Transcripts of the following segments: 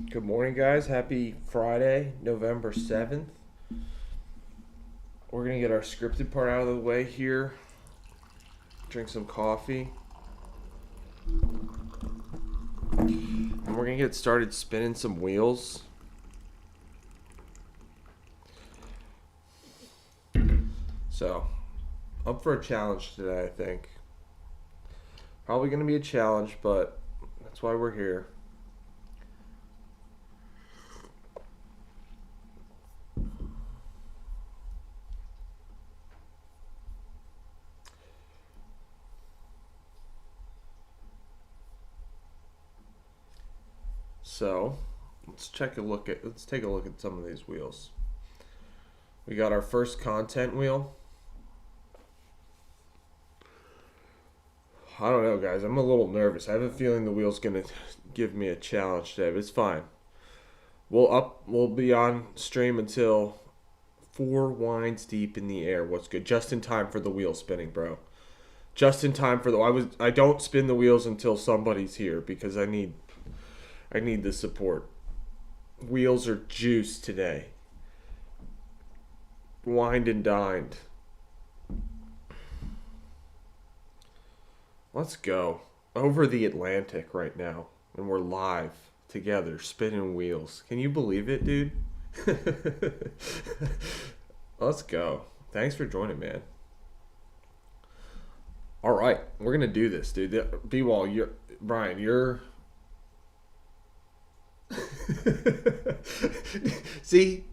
Good morning, guys. Happy Friday, November 7th. We're going to get our scripted part out of the way here. Drink some coffee. And we're going to get started spinning some wheels. So, up for a challenge today, I think. Probably going to be a challenge, but that's why we're here. So, let's take a look at some of these wheels. We got our first content wheel. I don't know, guys. I'm a little nervous. I have a feeling the wheel's gonna give me a challenge today, but it's fine. We'll be on stream until 4 winds deep in the air. What's good? Just in time for the wheel spinning, bro. Just in time for I don't spin the wheels until somebody's here because I need the support. Wheels are juiced today. Wined and dined. Let's go. Over the Atlantic right now. And we're live together, spinning wheels. Can you believe it, dude? Let's go. Thanks for joining, man. All right, we're gonna do this, dude. B-Wall, Brian, you're. See,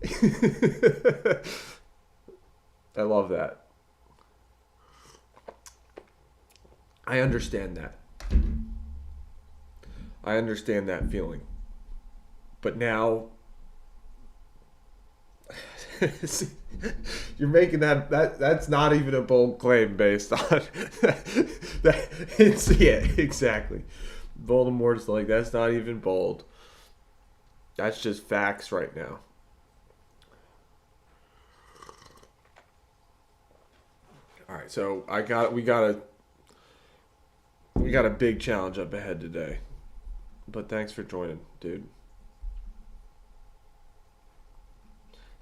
I love that. I understand that. I understand that feeling. But now you're making that's not even a bold claim based on that. Yeah, exactly. Voldemort's like, that's not even bold. That's just facts right now. All right, so we got a big challenge up ahead today. But thanks for joining, dude.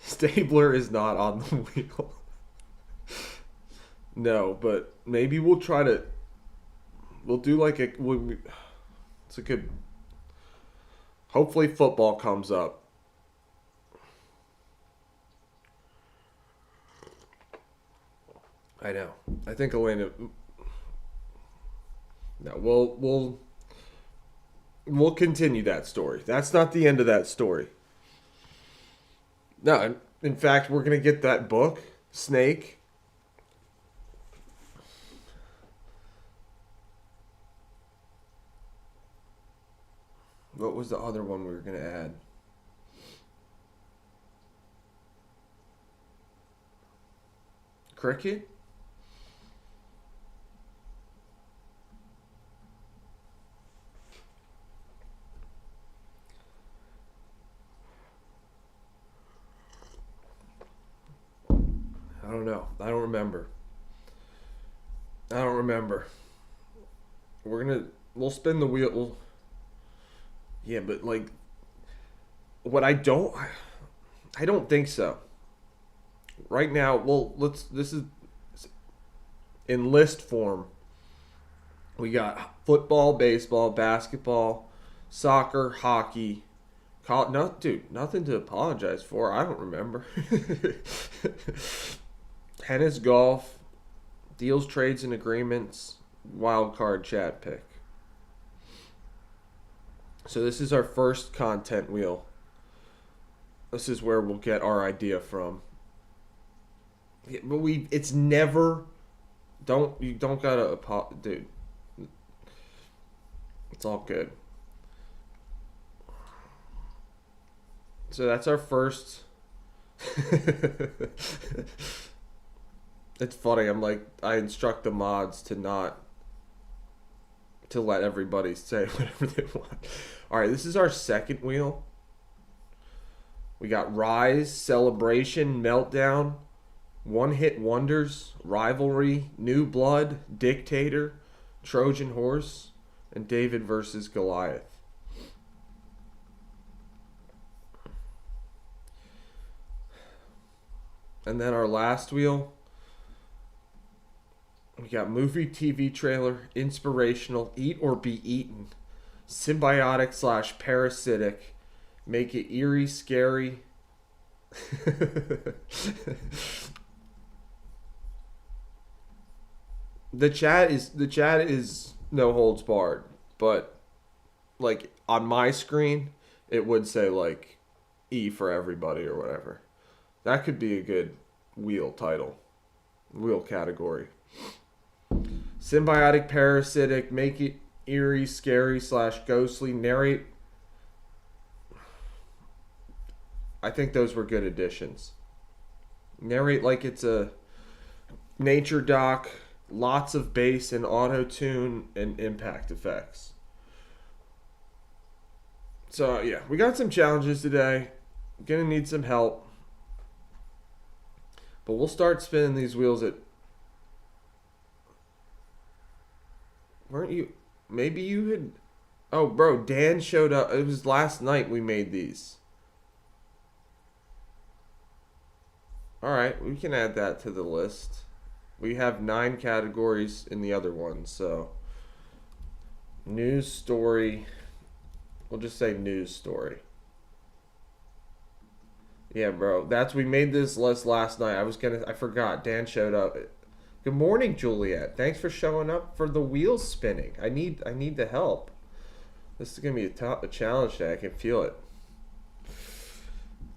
Stabler is not on the wheel. No, but maybe we'll do like it's a good. Hopefully football comes up. I know. I think Elena. No, we'll continue that story. That's not the end of that story. No, in fact, we're gonna get that book, Snake. What was the other one we were gonna add? Cricket? I don't know. I don't remember. We'll spin the wheel. Yeah, but like, I don't think so. Right now, this is in list form. We got football, baseball, basketball, soccer, hockey. No, dude, nothing to apologize for. I don't remember. Tennis, golf, deals, trades, and agreements, wild card chat pick. So this is our first content wheel. This is where we'll get our idea from. Yeah, but it's never. You don't gotta, dude. It's all good. So that's our first. It's funny. I instruct the mods to let everybody say whatever they want. All right, this is our second wheel. We got Rise, Celebration, Meltdown, One Hit Wonders, Rivalry, New Blood, Dictator, Trojan Horse, and David versus Goliath. And then our last wheel, we got movie, TV trailer, inspirational, eat or be eaten, symbiotic slash parasitic, make it eerie, scary. the chat is no holds barred, but like on my screen, it would say like E for everybody or whatever. That could be a good wheel title, wheel category. Symbiotic, parasitic, make it eerie, scary slash ghostly, narrate. I think those were good additions. Narrate like it's a nature doc, lots of bass and auto tune and impact effects. So yeah, we got some challenges today. Gonna need some help. But we'll start spinning these wheels at. Weren't you? Maybe you had. Oh, bro, Dan showed up. It was last night we made these. Alright, we can add that to the list. We have 9 categories in the other one, so. News story. We'll just say news story. Yeah, bro. We made this list last night. I forgot. Dan showed up. Good morning, Juliet. Thanks for showing up for the wheels spinning. I need the help. This is gonna be a challenge today. I can feel it.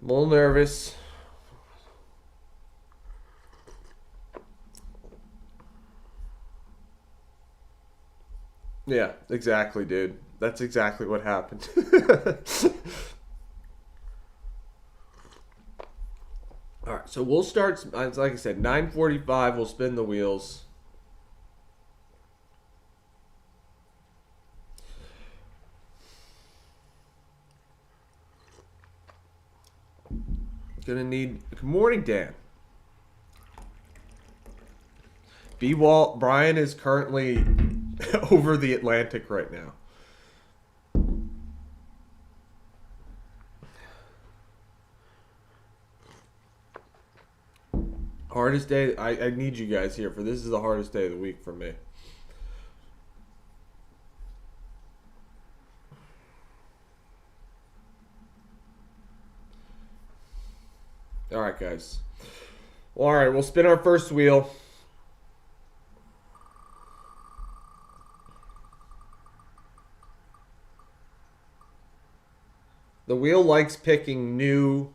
I'm a little nervous. Yeah, exactly, dude. That's exactly what happened. All right, so we'll start. Like I said, 9:45. We'll spin the wheels. Gonna need. Good morning, Dan. B-Walt Brian is currently over the Atlantic right now. Hardest day. I need you guys here for this is the hardest day of the week for me. All right, guys. All right, we'll spin our first wheel. The wheel likes picking new.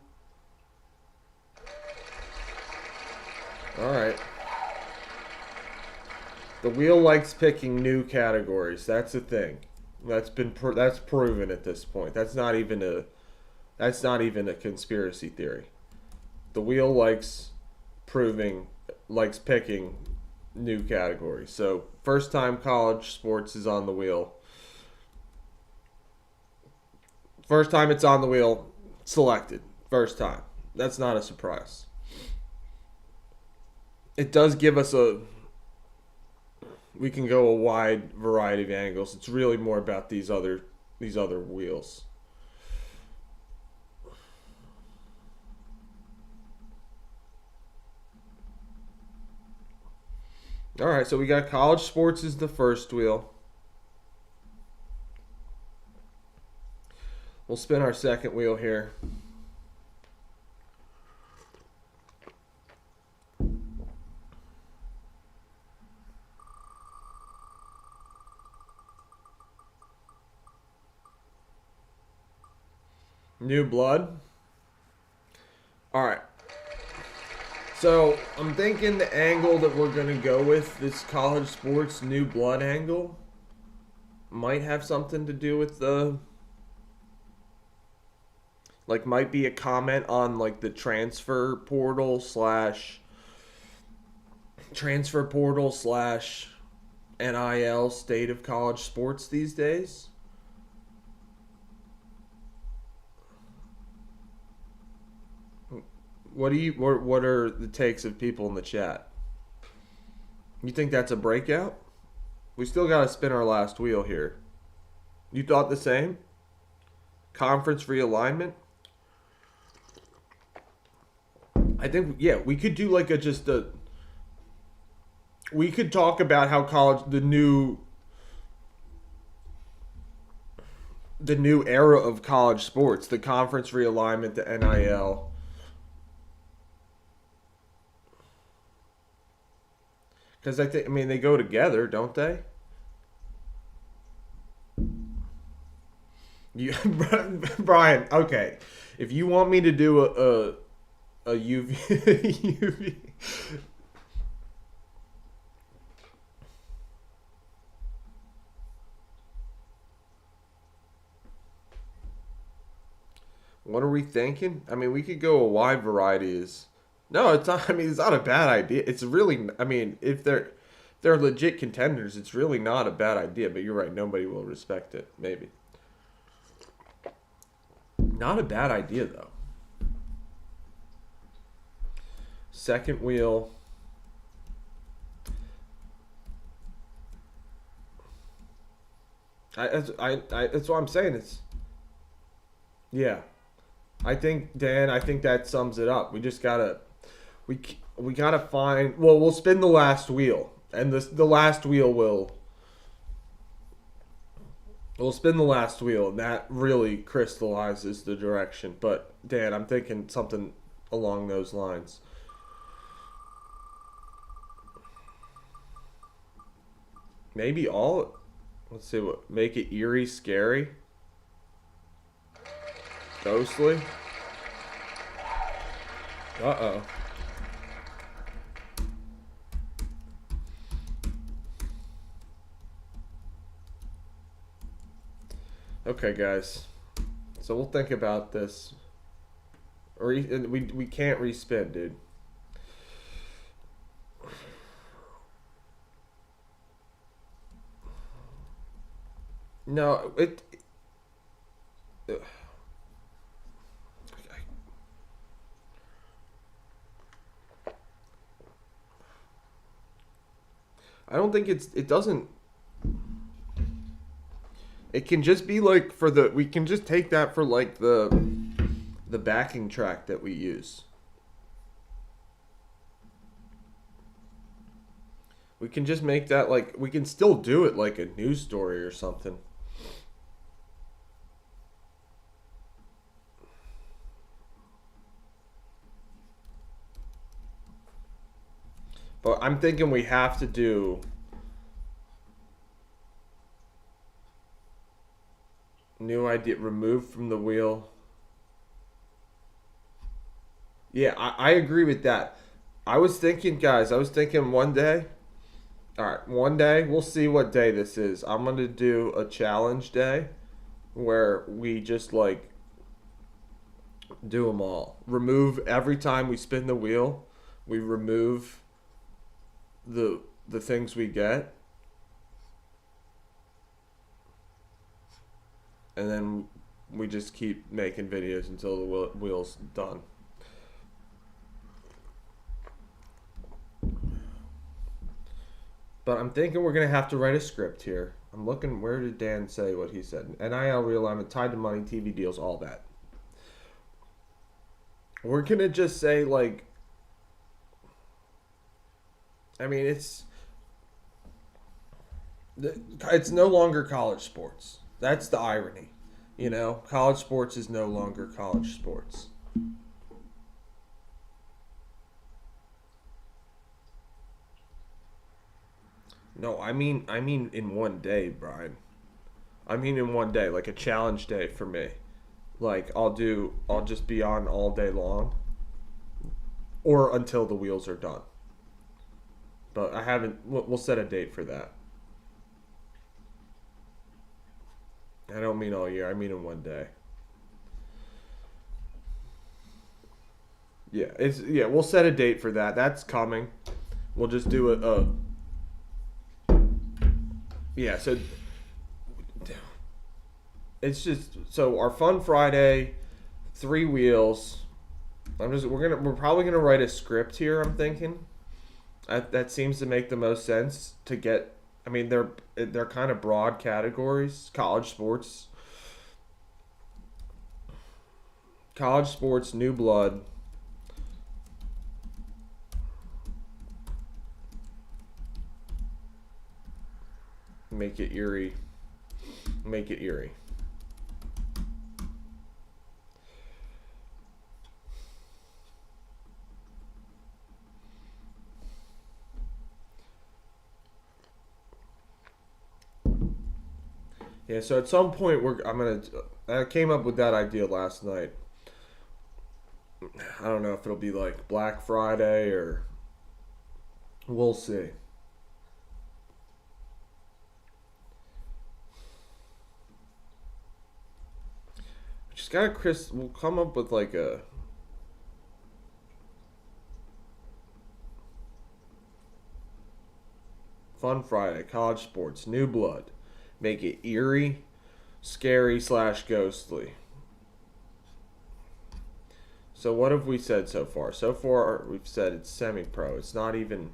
All right. The wheel likes picking new categories. That's the thing. That's proven at this point. That's not even a conspiracy theory. The wheel likes picking new categories. So, first time college sports is on the wheel. First time it's on the wheel, selected. First time. That's not a surprise. It does give us we can go a wide variety of angles. It's really more about these other wheels. All right, so we got college sports is the first wheel. We'll spin our second wheel here. New blood. All right. So I'm thinking the angle that we're going to go with, this college sports new blood angle, might have something to do with might be a comment on like the transfer portal slash NIL state of college sports these days. What are the takes of people in the chat? You think that's a breakout? We still got to spin our last wheel here. You thought the same? Conference realignment? I think yeah, we could do like we could talk about how college the new era of college sports, the conference realignment, the NIL. Because I mean they go together, don't they? You, Brian. Okay, if you want me to do a UV, UV. What are we thinking? I mean, we could go a wide varieties. No, it's not. I mean, it's not a bad idea. It's really. I mean, if they're legit contenders, it's really not a bad idea. But you're right. Nobody will respect it. Maybe. Not a bad idea though. Second wheel. That's what I'm saying. It's yeah. I think Dan. I think that sums it up. We just gotta we we gotta find. Well, we'll spin the last wheel, and the last wheel will. We'll spin the last wheel, and that really crystallizes the direction. But Dan, I'm thinking something along those lines. Maybe all. Let's see what make it eerie, scary, ghostly. Uh-oh. Okay, guys. So we'll think about this. Or we can't respin, dude. No, I don't think it doesn't. It can just be like for the we can just take that for like the backing track that we use. We can just make that like we can still do it like a news story or something. But I'm thinking we have to do new idea removed from the wheel. Yeah, I agree with that. I was thinking, guys, I was thinking one day. All right, one day, we'll see what day this is. I'm going to do a challenge day where we just like do them all. Remove every time we spin the wheel, we remove the things we get, and then we just keep making videos until the wheel's done. But I'm thinking we're gonna have to write a script here. I'm looking. Where did Dan say what he said? NIL realignment tied to money, TV deals, all that. We're gonna just say like. I mean, it's no longer college sports. That's the irony. You know, college sports is no longer college sports. No, I mean in one day, Brian. I mean in one day, like a challenge day for me. Like I'll just be on all day long or until the wheels are done. But I haven't we'll set a date for that. I don't mean all year. I mean in one day. Yeah, we'll set a date for that. That's coming. We'll just do a yeah, so it's just so our fun Friday, three wheels. We're probably gonna write a script here. I'm thinking that seems to make the most sense to get. I mean, they're kind of broad categories. College sports, new blood, Make it eerie. Make it eerie. Yeah, so at some point I came up with that idea last night. I don't know if it'll be like Black Friday or we'll see. Just gotta we'll come up with like a Fun Friday, college sports, new blood. Make it eerie, scary / ghostly. So what have we said so far? So far we've said it's semi-pro. It's not even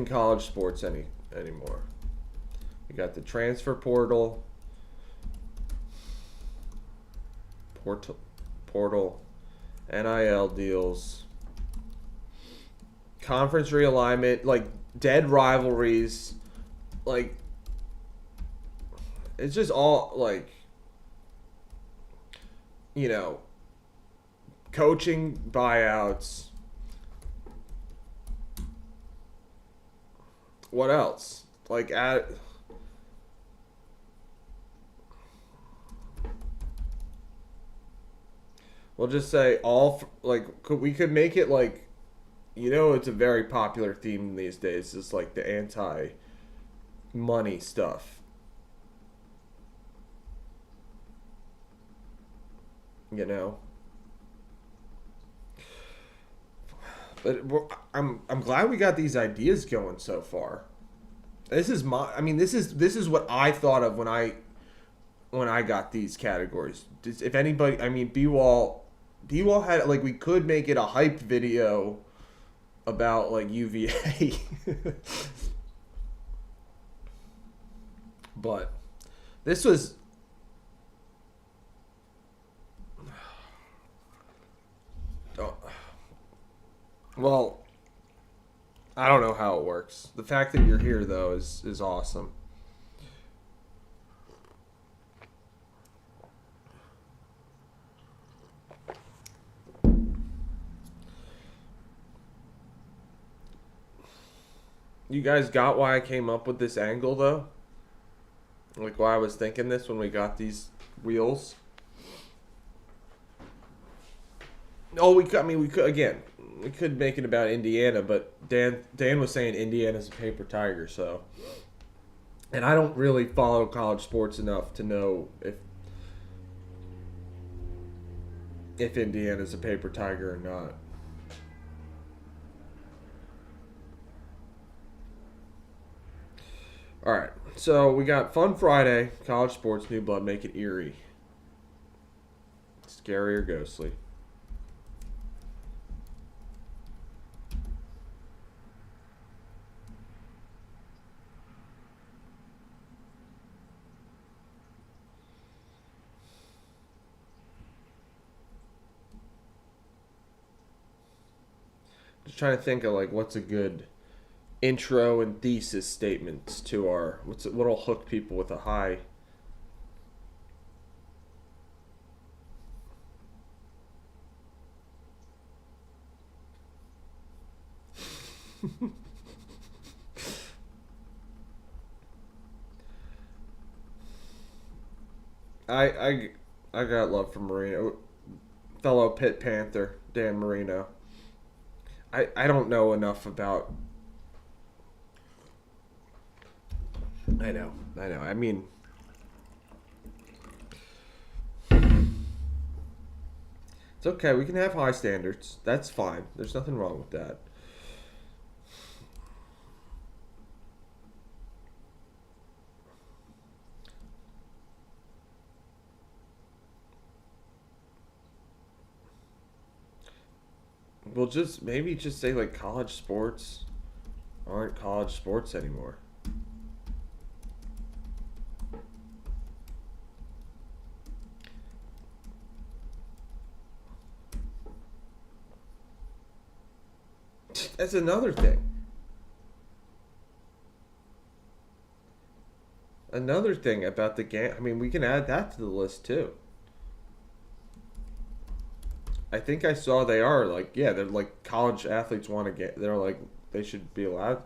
college sports anymore. We got the transfer portal, NIL deals, conference realignment, like dead rivalries, like it's just all like, you know, coaching buyouts. What else? Like we'll just say we could make it like, it's a very popular theme these days. It's like the anti-money stuff. You know. But I'm glad we got these ideas going so far. This is what I thought of when I got these categories. If anybody, B-Wall had, like, we could make it a hype video about like UVA. But this was well, I don't know how it works. The fact that you're here though is awesome. You guys got why I came up with this angle though? Like why I was thinking this when we got these wheels? Oh, we could again. We could make it about Indiana, but Dan was saying Indiana's a paper tiger, so. And I don't really follow college sports enough to know if Indiana's a paper tiger or not. All right, so we got Fun Friday, college sports, new blood, make it eerie, scary or ghostly. Just trying to think of like what's a good intro and thesis statements to what'll hook people with a high. I got love for Marino, fellow Pitt Panther Dan Marino. I don't know enough about. I know. I mean, it's okay. We can have high standards. That's fine. There's nothing wrong with that. We'll maybe just say like college sports aren't college sports anymore. That's another thing. Another thing about the game, I mean, we can add that to the list too. I think I saw they are like, yeah, they're like college athletes want to get, they're like, they should be allowed.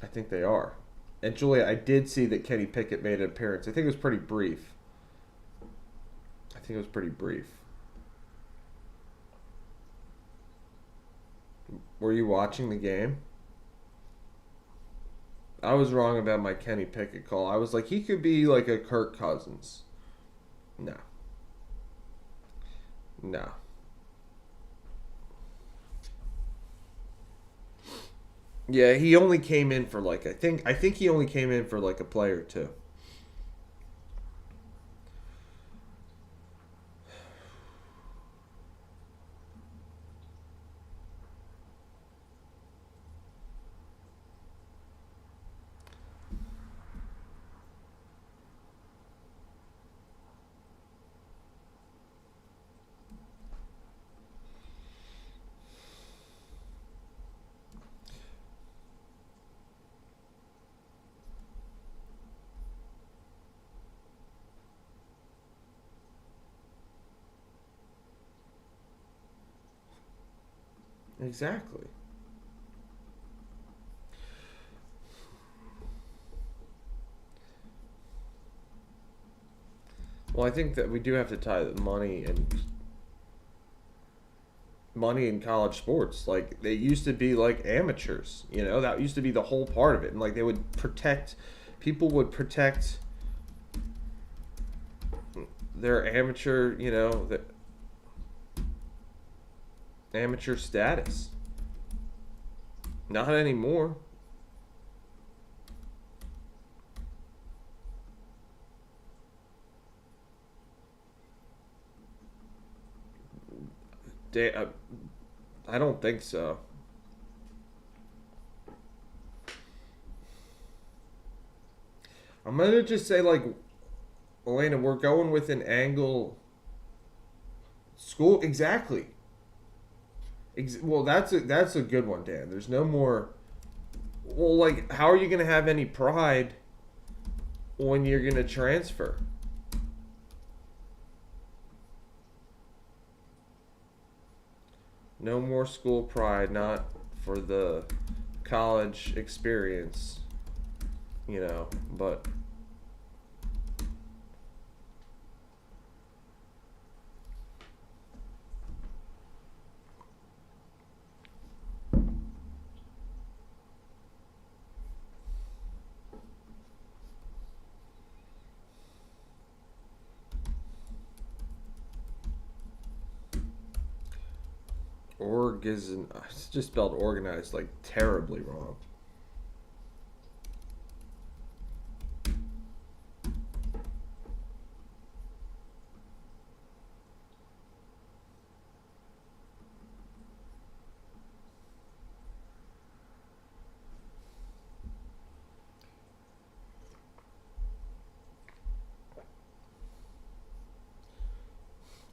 I think they are. And Julia, I did see that Kenny Pickett made an appearance. I think it was pretty brief. I think it was pretty brief. Were you watching the game? I was wrong about my Kenny Pickett call. I was like, he could be like a Kirk Cousins. No. No. Yeah, he only came in for like I think he only came in for like a play or two. Exactly. Well, I think that we do have to tie the money in college sports. Like they used to be like amateurs, that used to be the whole part of it. And like they would protect people would protect their the amateur status. Not anymore. They, I don't think so. I'm gonna just say like Elena, we're going with an angle school exactly. Well, that's a good one, Dan. There's no more. Well, like, how are you gonna have any pride when you're gonna transfer? No more school pride, not for the college experience, but it's just spelled organized like terribly wrong.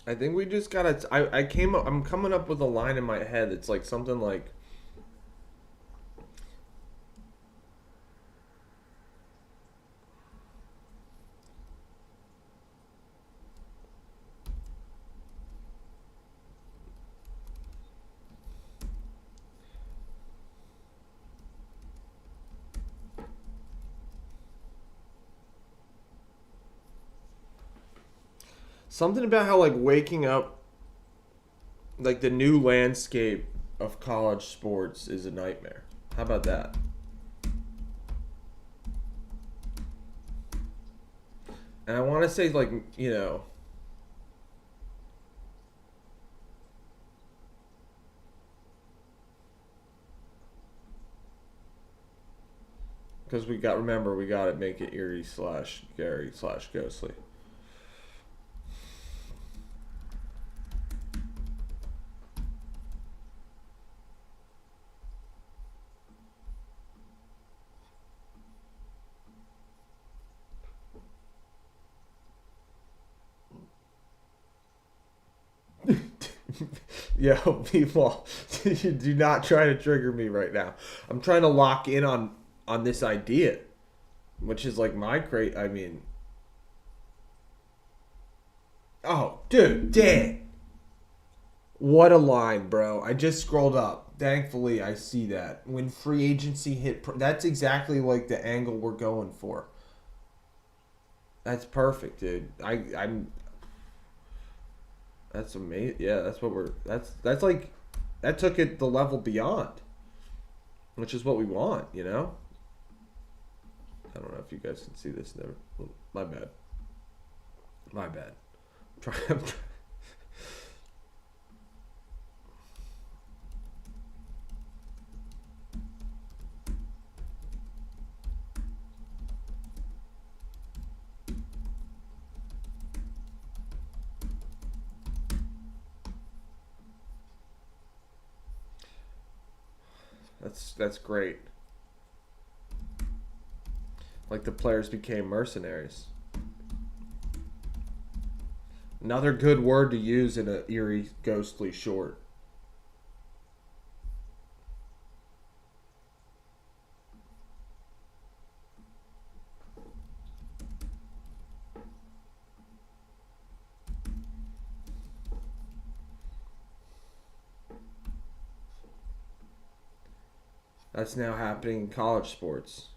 I think we just gotta. I'm coming up with a line in my head. It's like something like something about how like waking up, like the new landscape of college sports is a nightmare. How about that? And I want to say like because we got to make it eerie slash Gary slash ghostly. Yo, people, do not try to trigger me right now. I'm trying to lock in on this idea. which is like my great. I mean, oh, dude, Dan, what a line, bro! I just scrolled up. Thankfully, I see that when free agency hit. That's exactly like the angle we're going for. That's perfect, dude. I'm. That's amazing. Yeah, that's what we're. That's like, that took it the level beyond, which is what we want. You know. I don't know if you guys can see this. Never. My bad. My bad. Try. That's great. Like the players became mercenaries. Another good word to use in a eerie, ghostly short. That's now happening in college sports.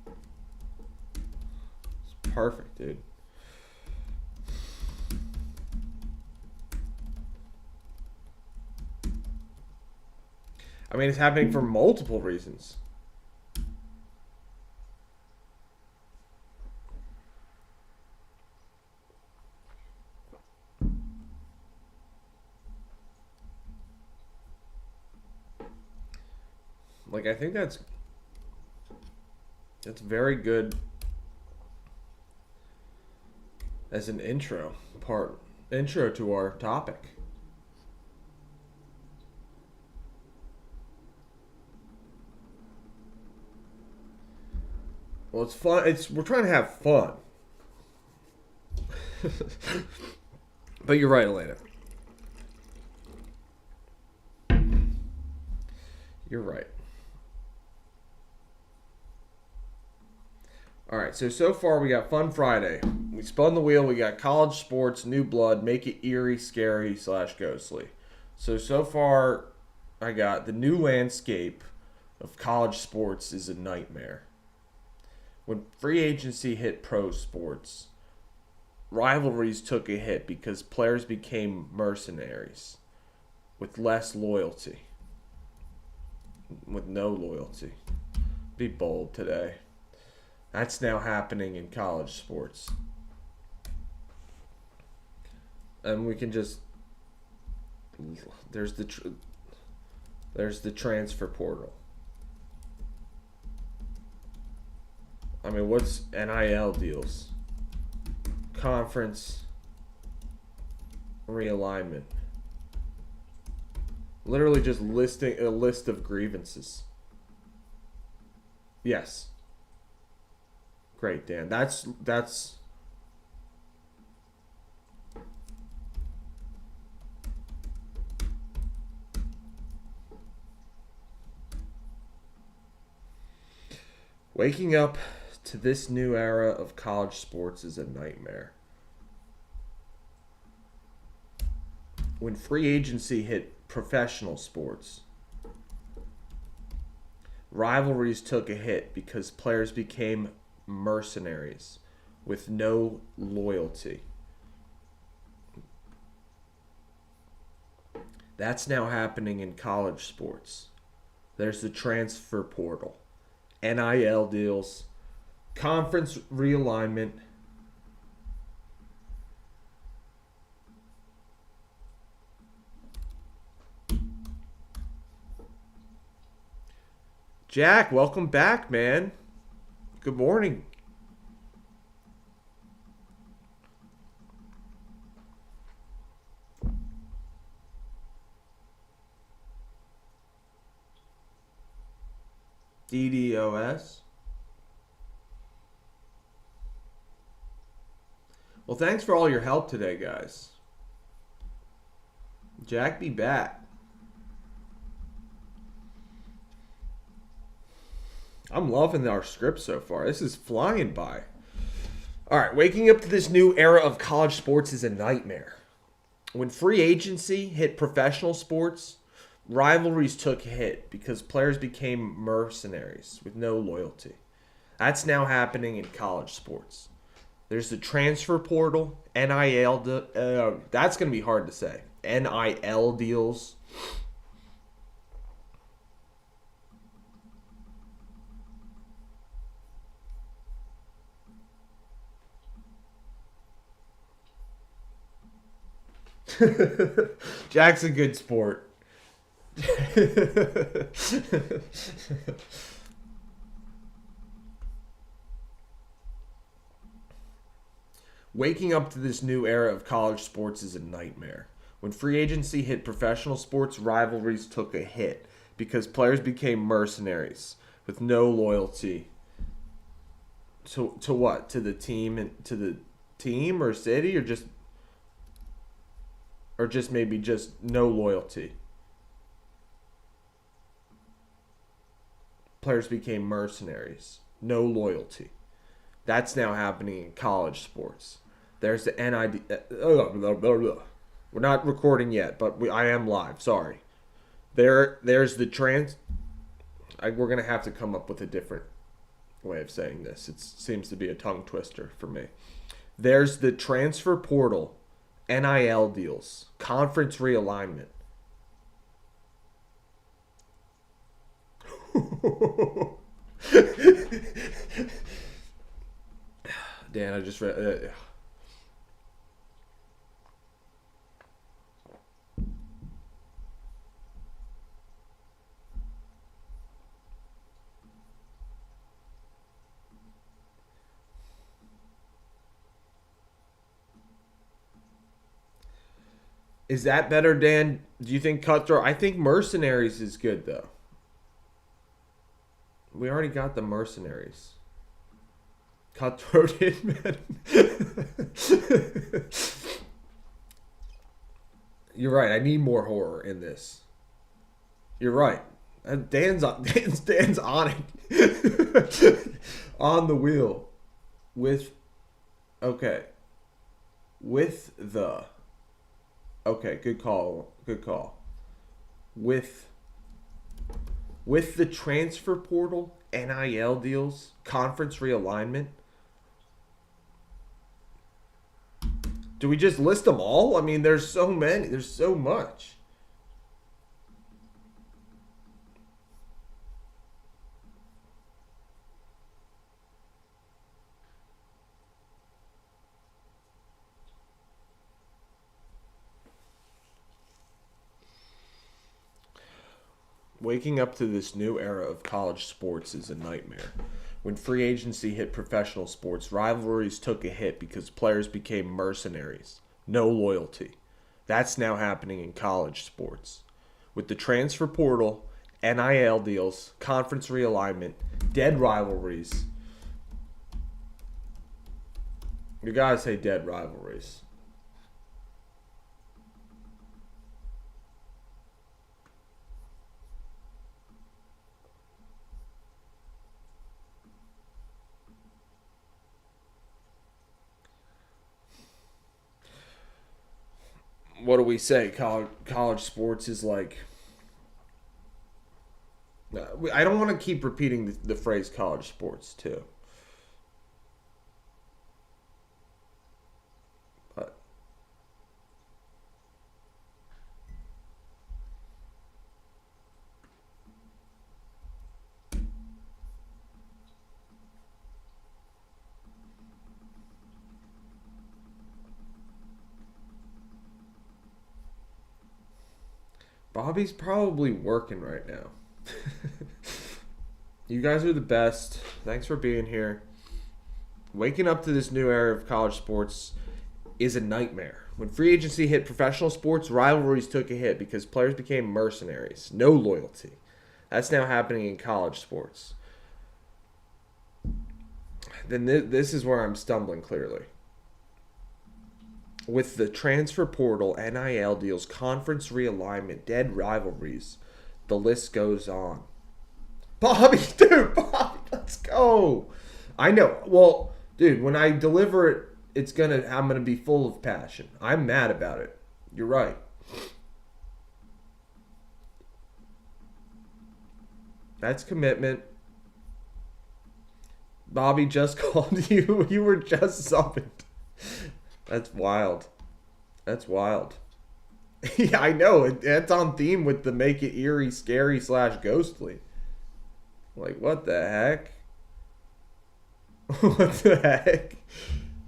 It's perfect, dude. I mean, it's happening for multiple reasons. Like, I think that's very good as an intro to our topic. Well, it's fun. We're trying to have fun. But you're right, Elena. You're right. All right, so far we got Fun Friday. We spun the wheel. We got college sports, new blood, make it eerie, scary / ghostly. So far, I got the new landscape of college sports is a nightmare. When free agency hit pro sports, rivalries took a hit because players became mercenaries with less loyalty, with no loyalty. Be bold today. That's now happening in college sports. And we can just there's the transfer portal. I mean, what's NIL deals? Conference realignment. Literally just listing a list of grievances. Yes. Great, Dan. That's waking up to this new era of college sports is a nightmare. When free agency hit professional sports, rivalries took a hit because players became mercenaries with no loyalty. That's now happening in college sports. There's the transfer portal, NIL deals, conference realignment. Jack, welcome back, man. Good morning. DDoS. Well, thanks for all your help today, guys. Jack be back. I'm loving our script so far. This is flying by. All right, waking up to this new era of college sports is a nightmare. When free agency hit professional sports, rivalries took a hit because players became mercenaries with no loyalty. That's now happening in college sports. There's the transfer portal, NIL. That's going to be hard to say. NIL deals. Jack's a good sport. Waking up to this new era of college sports is a nightmare. When free agency hit professional sports, rivalries took a hit because players became mercenaries with no loyalty to what? To the team and to the team or city or just maybe just no loyalty. Players became mercenaries. No loyalty. That's now happening in college sports. There's the NID. We're not recording yet, but I am live. Sorry. There's the trans. We're gonna have to come up with a different way of saying this. It seems to be a tongue twister for me. There's the transfer portal, NIL deals, conference realignment. Dan, I just read. Is that better, Dan? Do you think Cutthroat? I think Mercenaries is good, though. We already got the Mercenaries. Cutthroat Hitman. You're right. I need more horror in this. You're right. Dan's on it. On the wheel. With okay. With the okay, good call. Good call. With the transfer portal, NIL deals, conference realignment. Do we just list them all? I mean, there's so many. There's so much. Waking up to this new era of college sports is a nightmare. When free agency hit professional sports, rivalries took a hit because players became mercenaries. No loyalty. That's now happening in college sports. With the transfer portal, NIL deals, conference realignment, dead rivalries. You gotta say dead rivalries. What do we say? College sports is like. I don't want to keep repeating the phrase college sports too. But Bobby's probably working right now. You guys are the best. Thanks for being here. Waking up to this new era of college sports is a nightmare. When free agency hit professional sports, rivalries took a hit because players became mercenaries. No loyalty. That's now happening in college sports. Then this is where I'm stumbling clearly. With the transfer portal, NIL deals, conference realignment, dead rivalries, the list goes on. Bobby, dude, Bobby. know. I know. Well, dude, when I deliver it, I'm gonna be full of passion. I'm mad about it. You're right. That's commitment. Bobby just called you. You were just summoned. That's wild. That's wild. Yeah, I know. That's on theme with the make it eerie, scary / ghostly. Like, what the heck? What the heck?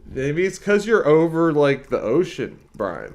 Maybe it's because you're over, like, the ocean, Brian.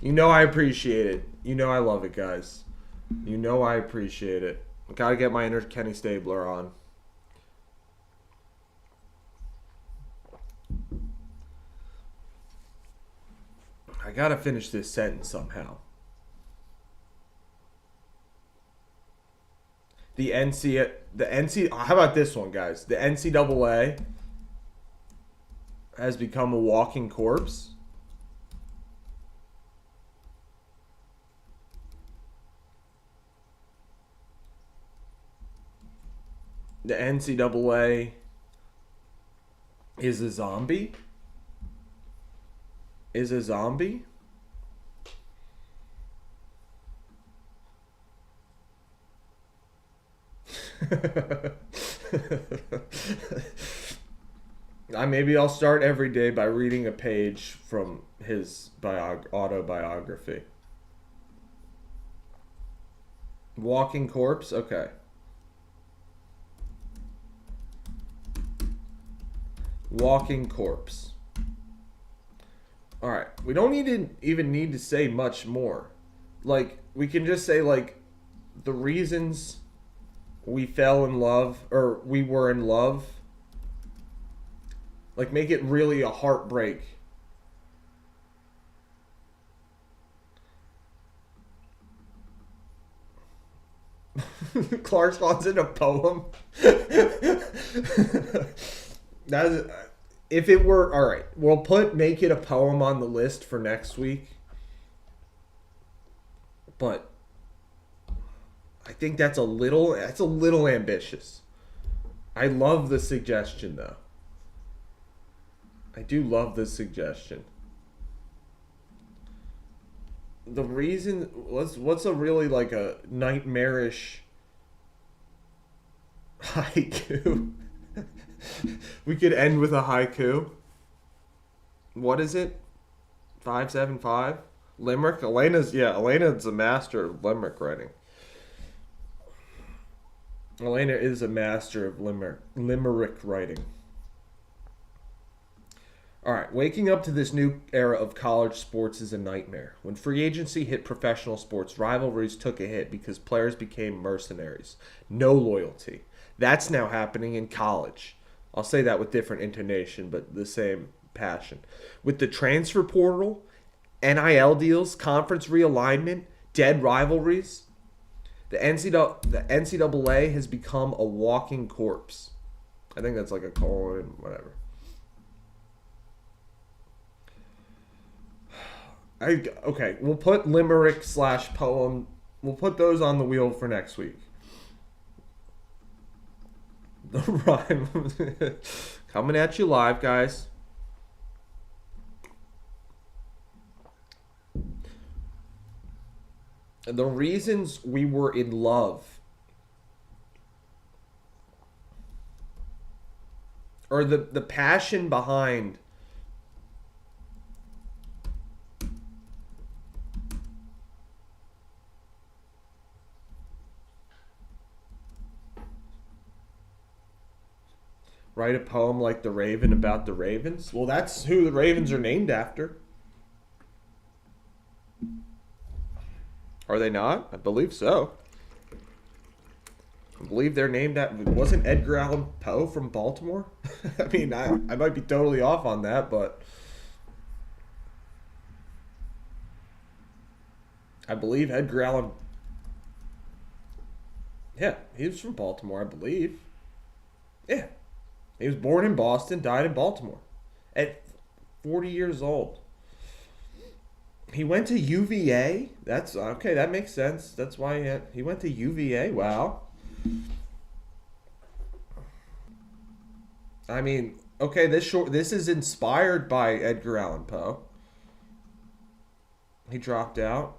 You know I appreciate it. You know I love it, guys. You know I appreciate it. Gotta get my inner Kenny Stabler on. I gotta finish this sentence somehow. How about this one, guys? The NCAA has become a walking corpse. The NCAA is a zombie. Is a zombie. Maybe I'll start every day by reading a page from his autobiography. Walking corpse? Okay. Walking corpse. Alright. We don't even need to say much more. Like, we can just say, like, the reasons we fell in love, or we were in love. Like, make it really a heartbreak. Clark spawns in a poem. That's, if it were, all right, we'll make it a poem on the list for next week. But I think that's a little ambitious. I love the suggestion though. I do love the suggestion. The reason what's a really like a nightmarish haiku? We could end with a haiku. What is it? 575? Limerick? Elena's a master of limerick writing. Elena is a master of limerick writing. Alright, waking up to this new era of college sports is a nightmare. When free agency hit professional sports, rivalries took a hit because players became mercenaries. No loyalty. That's now happening in college. I'll say that with different intonation, but the same passion. With the transfer portal, NIL deals, conference realignment, dead rivalries, the NCAA has become a walking corpse. I think that's like a colon, whatever. Okay, we'll put limerick / poem. We'll put those on the wheel for next week. The rhyme coming at you live, guys. The reasons we were in love, or the passion behind Write a poem like The Raven about the Ravens. Well, that's who the Ravens are named after. Are they not? I believe so. I believe they're named after. Wasn't Edgar Allan Poe from Baltimore? I mean, I might be totally off on that, but I believe Edgar Allan. Yeah, he was from Baltimore, I believe. Yeah. He was born in Boston, died in Baltimore at 40 years old. He went to UVA. That's okay. That makes sense. That's why he went to UVA. Wow. I mean, okay. This is inspired by Edgar Allan Poe. He dropped out.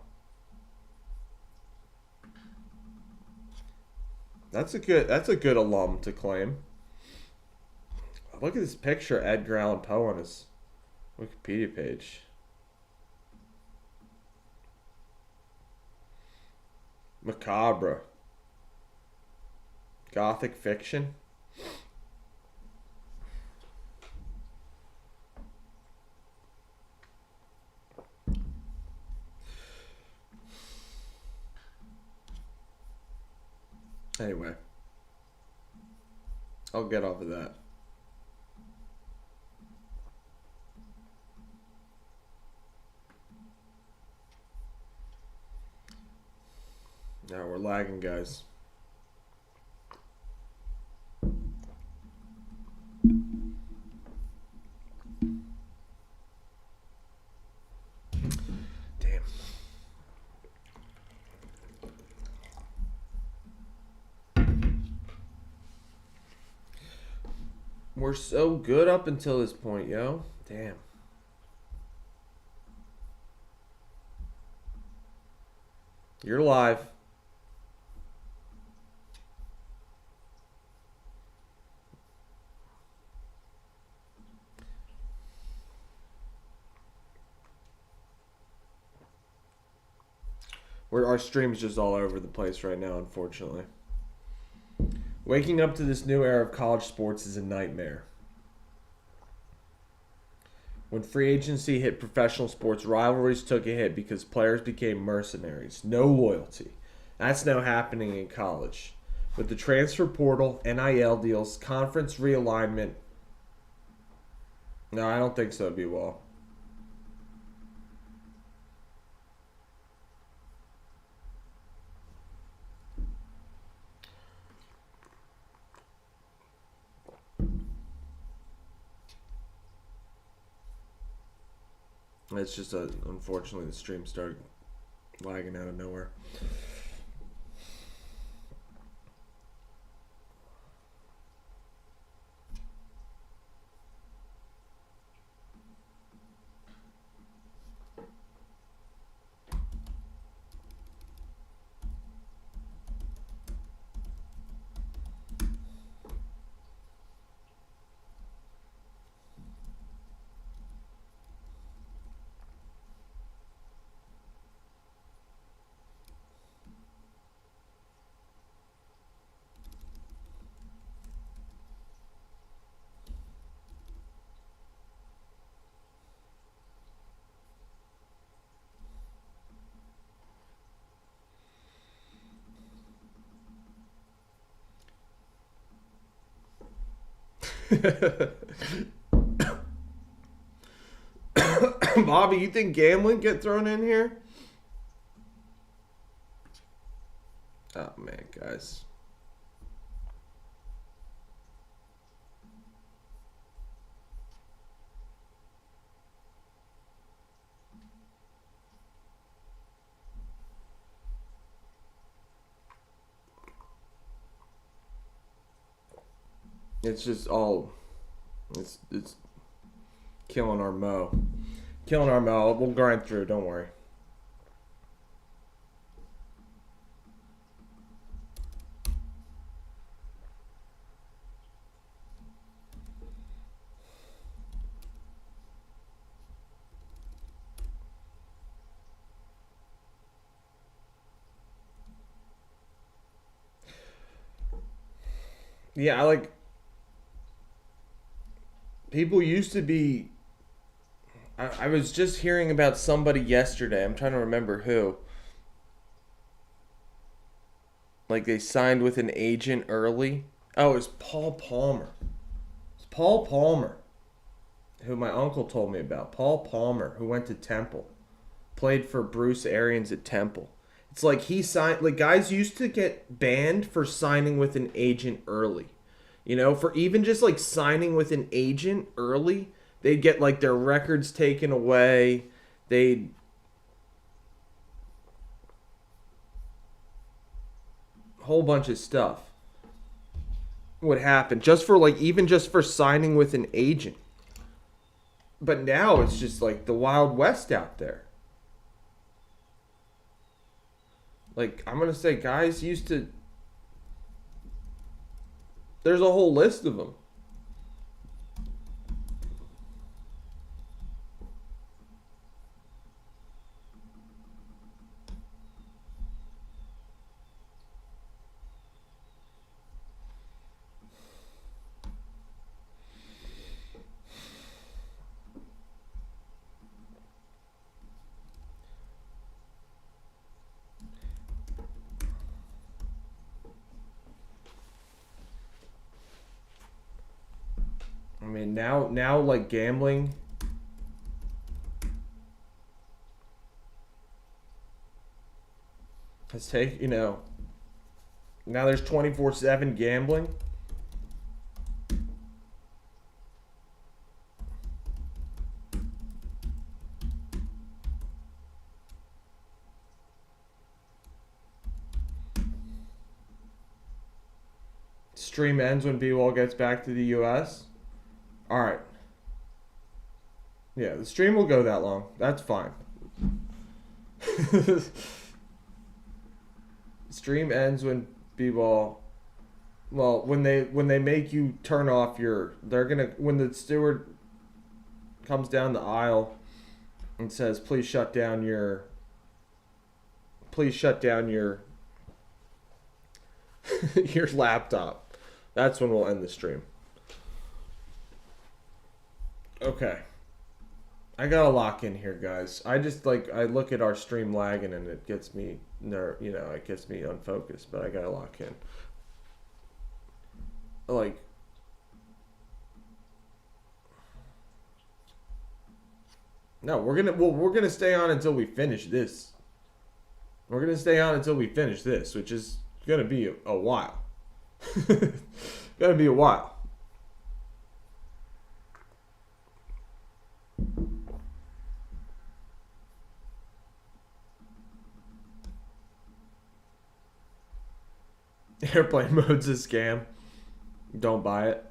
That's a good alum to claim. Look at this picture of Edgar Allan Poe on his Wikipedia page. Macabre. Gothic fiction. Anyway, I'll get off of that. Now we're lagging, guys. Damn. We're so good up until this point, yo. Damn. You're live. Our stream's just all over the place right now, unfortunately. Waking up to this new era of college sports is a nightmare. When free agency hit professional sports, rivalries took a hit because players became mercenaries. No loyalty. That's now happening in college. With the transfer portal, NIL deals, conference realignment. No, I don't think so, B-Wall. It's just unfortunately the stream started lagging out of nowhere. Bobby, you think gambling get thrown in here? Oh man, guys. It's just all it's killing our mo. Killing our mo. We'll grind through, don't worry. Yeah, I like People used to be. I was just hearing about somebody yesterday. I'm trying to remember who. Like they signed with an agent early. Oh, it was Paul Palmer. It's Paul Palmer, who my uncle told me about. Paul Palmer, who went to Temple, played for Bruce Arians at Temple. It's like he signed. Like guys used to get banned for signing with an agent early. You know, for even just like signing with an agent early, they'd get like their records taken away. They'd whole bunch of stuff would happen just for like even just for signing with an agent. But now it's just like the Wild West out there. Like I'm gonna say, guys used to. There's a whole list of them. I mean, now like gambling has taken, now there's 24/7 gambling. Stream ends when B-Wall gets back to the US. All right. Yeah, the stream will go that long. That's fine. Stream ends when B-Ball. Well, when they make you turn off your, they're gonna when the steward comes down the aisle and says, please shut down your your laptop. That's when we'll end the stream. Okay. I gotta lock in here, guys. I just I look at our stream lagging and it gets me it gets me unfocused, but I gotta lock in. No, we're gonna stay on until we finish this. We're gonna stay on until we finish this, which is gonna be a while. Gonna be a while. Airplane mode's a scam. Don't buy it.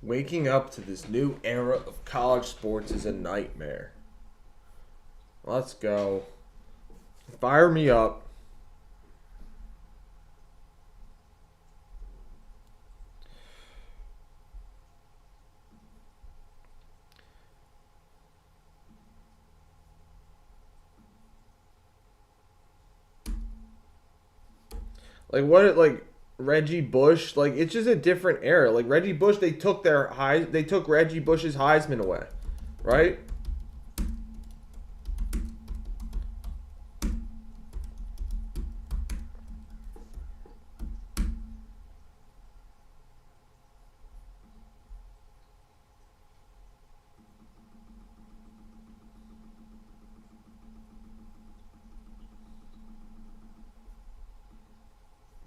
Waking up to this new era of college sports is a nightmare. Let's go. Fire me up. Reggie Bush, it's just a different era. Like Reggie Bush, they took Reggie Bush's Heisman away, right?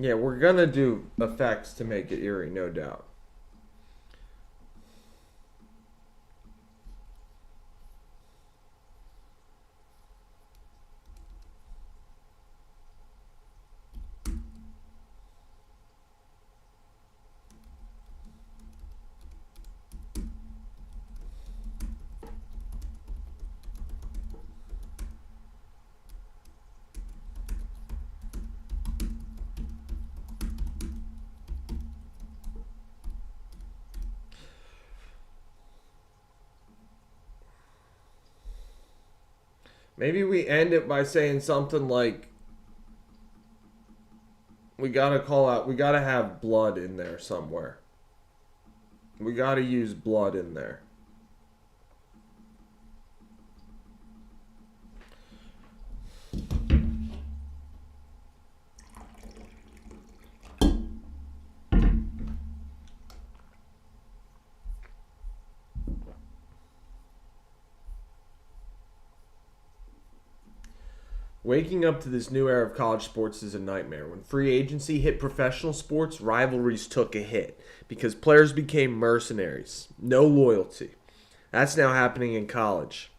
Yeah, we're gonna do effects to make it eerie, no doubt. Maybe we end it by saying something like, we gotta call out, we gotta have blood in there somewhere. We gotta use blood in there. Waking up to this new era of college sports is a nightmare. When free agency hit professional sports, rivalries took a hit because players became mercenaries. No loyalty. That's now happening in college.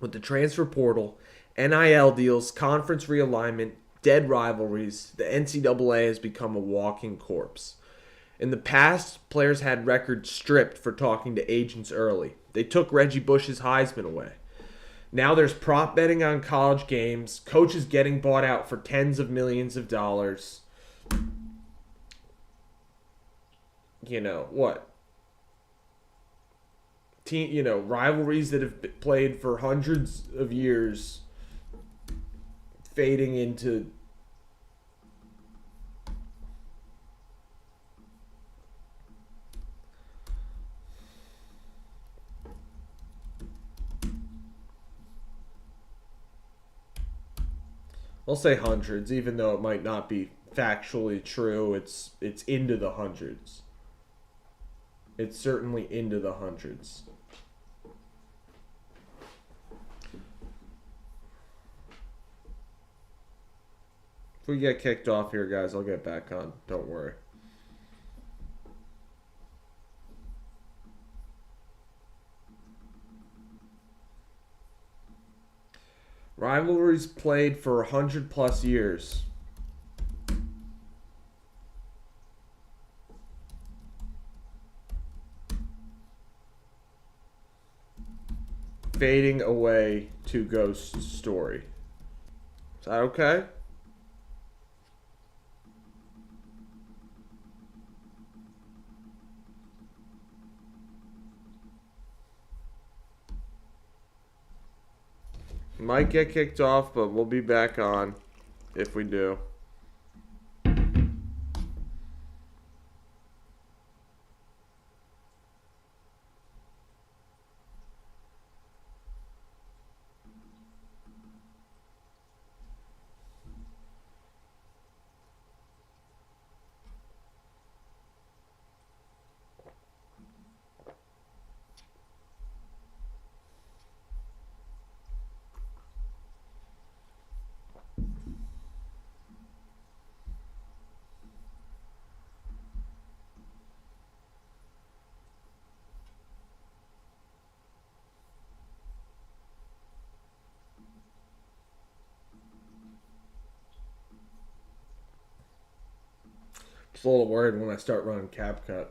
With the transfer portal, NIL deals, conference realignment, dead rivalries, the NCAA has become a walking corpse. In the past, players had records stripped for talking to agents early. They took Reggie Bush's Heisman away. Now there's prop betting on college games, coaches getting bought out for tens of millions of dollars. You know, what? Rivalries that have been played for hundreds of years fading into I'll say hundreds, even though it might not be factually true. It's into the hundreds. It's certainly into the hundreds. If we get kicked off here, guys, I'll get back on. Don't worry. Rivalries played for 100 plus years. Fading away to ghost story. Is that okay? Might get kicked off, but we'll be back on if we do. Just a little worried when I start running CapCut.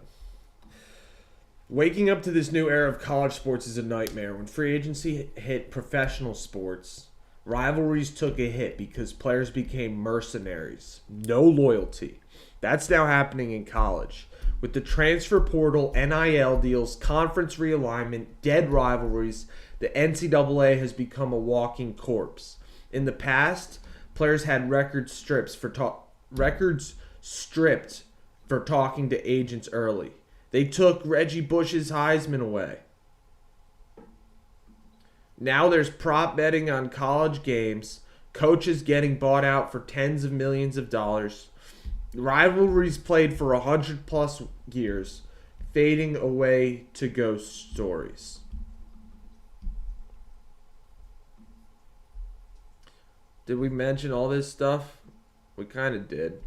Waking up to this new era of college sports is a nightmare. When free agency hit professional sports, rivalries took a hit because players became mercenaries. No loyalty. That's now happening in college. With the transfer portal, NIL deals, conference realignment, dead rivalries, the NCAA has become a walking corpse. In the past, players had records stripped for talking to agents early. They took Reggie Bush's Heisman away. Now there's prop betting on college games, coaches getting bought out for tens of millions of dollars, rivalries played for 100 plus years, fading away to ghost stories. Did we mention all this stuff? We kind of did.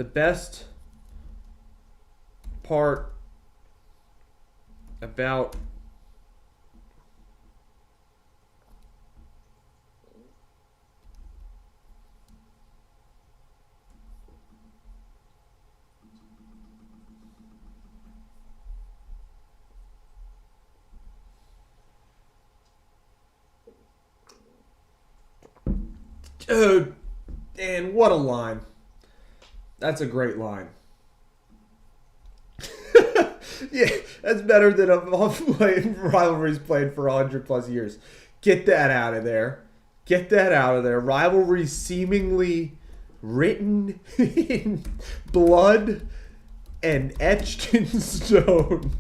the best part about dude, Dan, what a line. That's a great line. Yeah, that's better than all rivalries played for 100 plus years. Get that out of there. Get that out of there. Rivalries seemingly written in blood and etched in stone.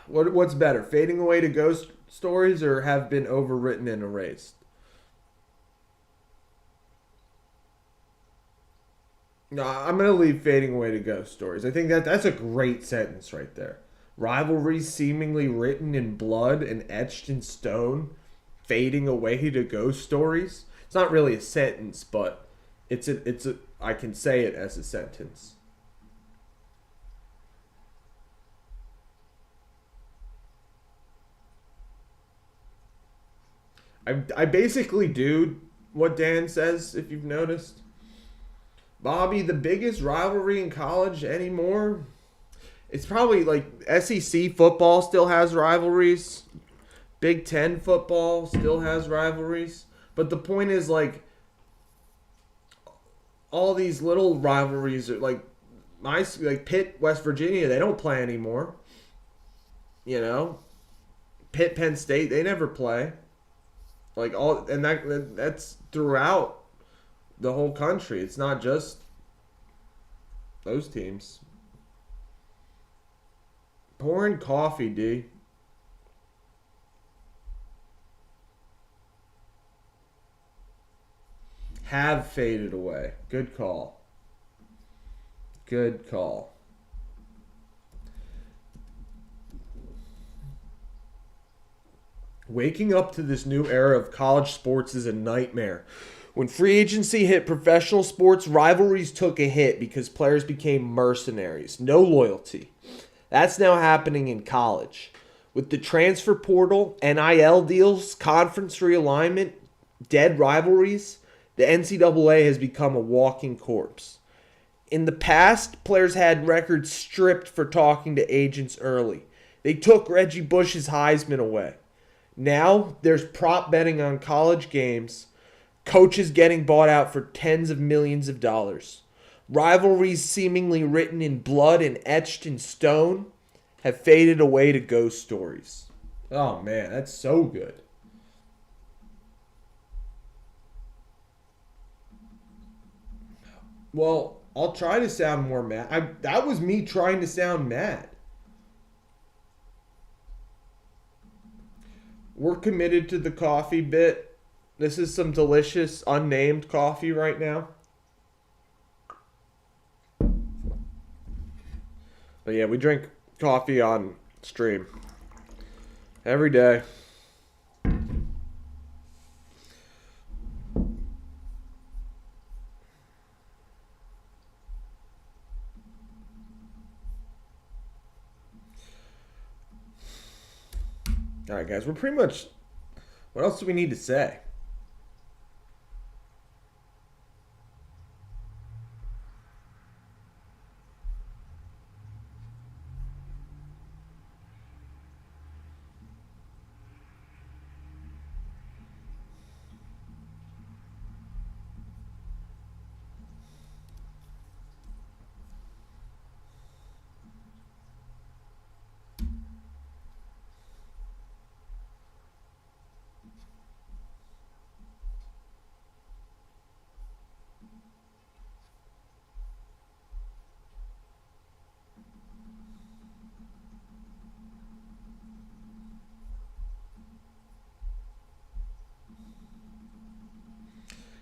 What's better, fading away to ghost stories or have been overwritten and erased? No, I'm gonna leave fading away to ghost stories. I think that's a great sentence right there. Rivalries seemingly written in blood and etched in stone, fading away to ghost stories. It's not really a sentence, but it's a I can say it as a sentence. I basically do what Dan says, if you've noticed. Bobby, the biggest rivalry in college anymore, it's probably like SEC football still has rivalries. Big Ten football still has rivalries. But the point is, like, all these little rivalries are like Pitt, West Virginia, they don't play anymore. You know? Pitt, Penn State, they never play. Like all and that's throughout the whole country. It's not just those teams. Pouring coffee, D. Have faded away. Good call. Good call. Waking up to this new era of college sports is a nightmare. When free agency hit professional sports, rivalries took a hit because players became mercenaries. No loyalty. That's now happening in college. With the transfer portal, NIL deals, conference realignment, dead rivalries, the NCAA has become a walking corpse. In the past, players had records stripped for talking to agents early. They took Reggie Bush's Heisman away. Now, there's prop betting on college games, coaches getting bought out for tens of millions of dollars. Rivalries seemingly written in blood and etched in stone have faded away to ghost stories. Oh man, that's so good. Well, I'll try to sound more mad. That was me trying to sound mad. We're committed to the coffee bit. This is some delicious, unnamed coffee right now. But yeah, we drink coffee on stream every day. All right, guys, we're pretty much. What else do we need to say?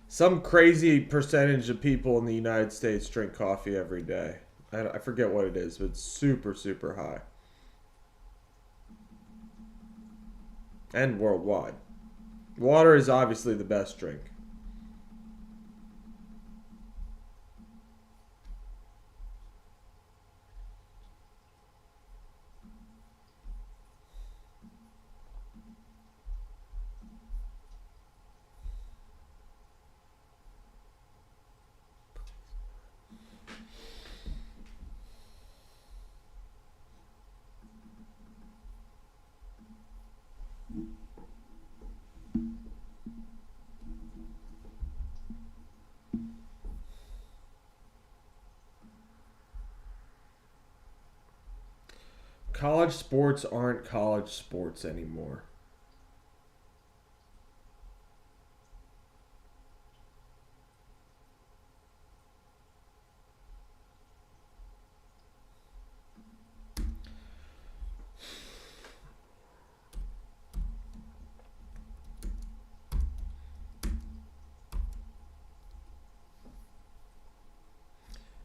Some crazy percentage of people in the United States drink coffee every day. I forget what it is, but it's super, super high. And worldwide. Water is obviously the best drink. College sports aren't college sports anymore.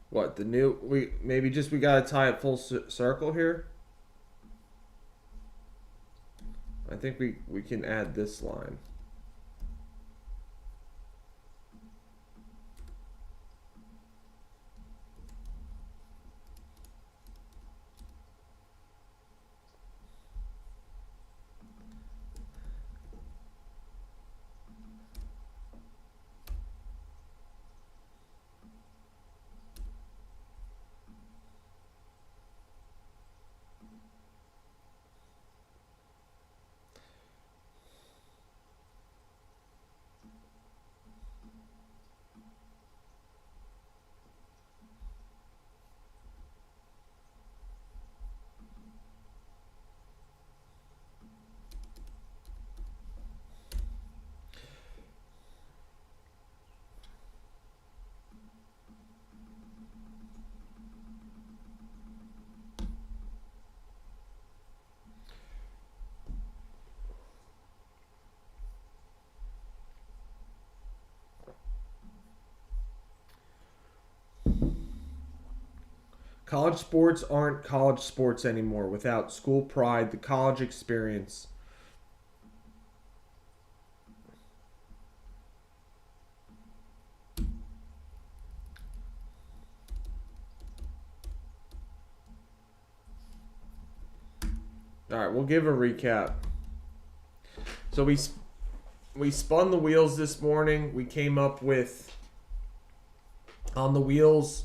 What, the new we gotta tie it full circle here. I think we can add this line. College sports aren't college sports anymore without school pride, the college experience. All right, we'll give a recap. So we spun the wheels this morning. We came up with on the wheels.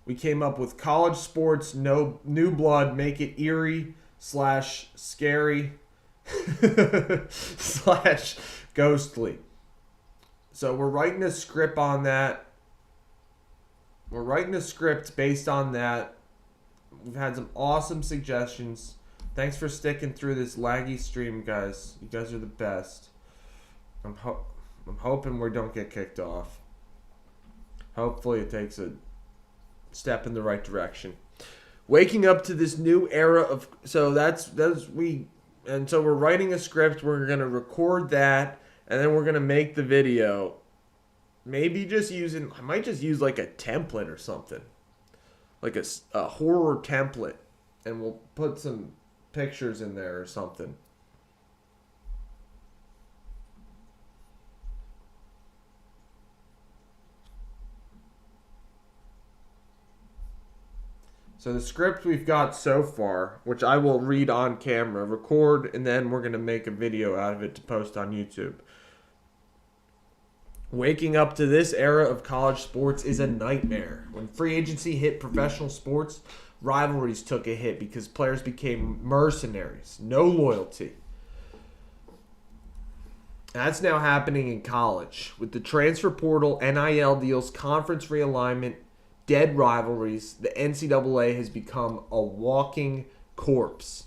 We came up with college sports, no new blood, make it eerie / scary / ghostly. So we're writing a script on that. We're writing a script based on that. We've had some awesome suggestions. Thanks for sticking through this laggy stream, guys. You guys are the best. I'm hoping we don't get kicked off. Hopefully it takes a step in the right direction. Waking up to this new era of so we're writing a script. We're gonna record that, and then we're gonna make the video. Maybe I might just use like a template or something, like a horror template, and we'll put some pictures in there or something. So the script we've got so far, which I will read on camera, record, and then we're going to make a video out of it to post on YouTube. Waking up to this era of college sports is a nightmare. When free agency hit professional sports, rivalries took a hit because players became mercenaries. No loyalty. That's now happening in college. With the transfer portal, NIL deals, conference realignment, dead rivalries, the NCAA has become a walking corpse.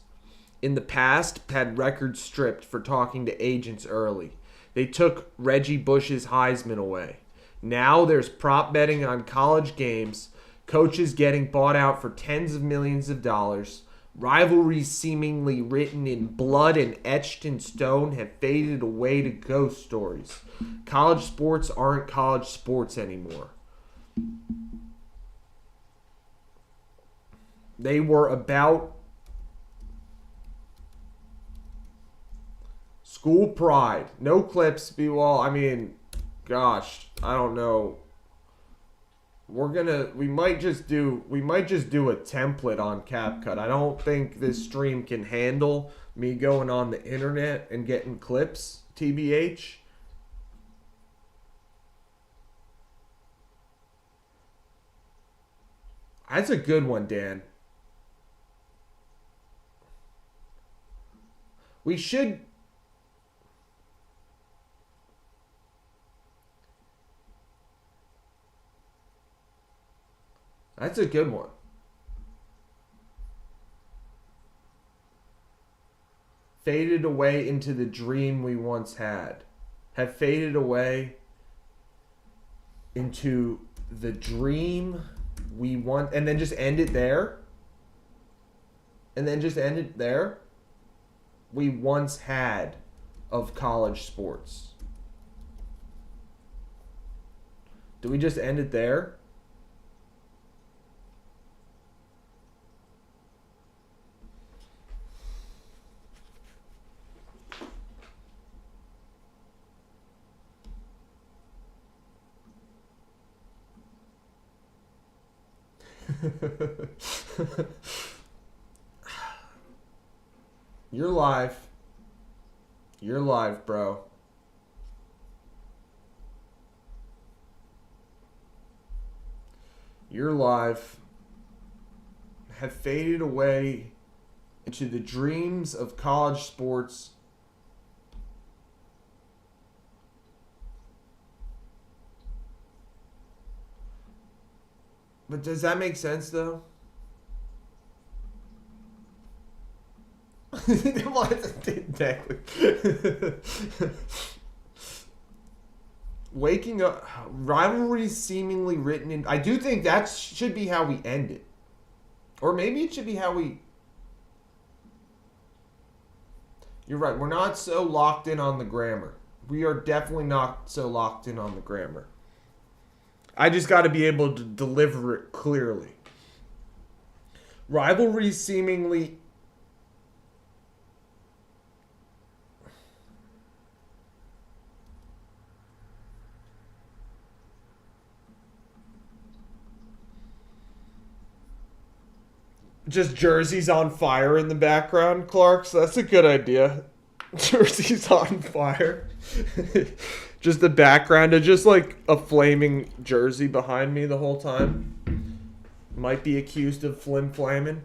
In the past, had records stripped for talking to agents early. They took Reggie Bush's Heisman away. Now there's prop betting on college games, coaches getting bought out for tens of millions of dollars, rivalries seemingly written in blood and etched in stone have faded away to ghost stories. College sports aren't college sports anymore. They were about School pride. No clips. Well, I mean, gosh, I don't know. We might just do a template on CapCut. I don't think this stream can handle me going on the internet and getting clips, TBH. That's a good one, Dan. We should. That's a good one. Faded away into the dream we once had. Have faded away into the dream we want. And then just end it there. And then just end it there. We once had of college sports. Do we just end it there? You're live. You're live, bro. You're live. Have faded away into the dreams of college sports. But does that make sense, though? Exactly. Waking up, rivalry seemingly written in. I do think that should be how we end it, or maybe it should be how we. You're right. We're not so locked in on the grammar. We are definitely not so locked in on the grammar. I just got to be able to deliver it clearly. Rivalry seemingly. Just jerseys on fire in the background, Clarks. That's a good idea. Jerseys on fire. Just the background of just like a flaming jersey behind me the whole time. Might be accused of flim-flamming.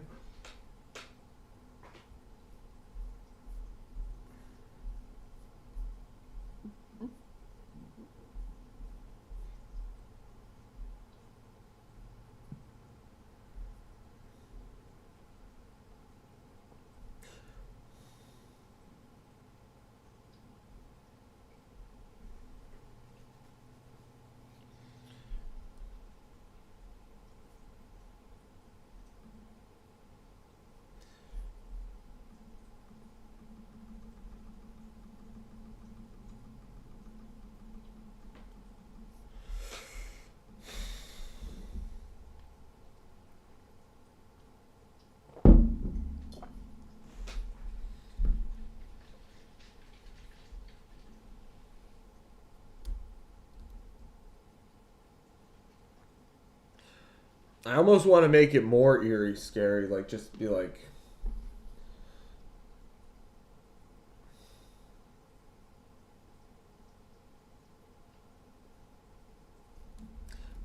I almost want to make it more eerie, scary. Like, just be like...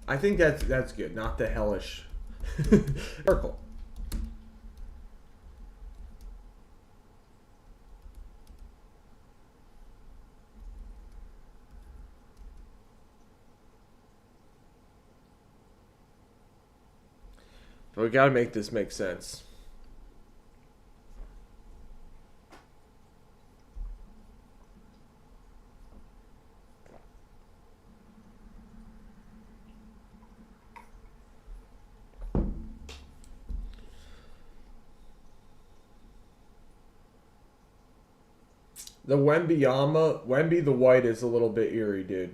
I think that's good. Not the hellish... Circle. But we gotta make this make sense. The Wemby the White is a little bit eerie, dude.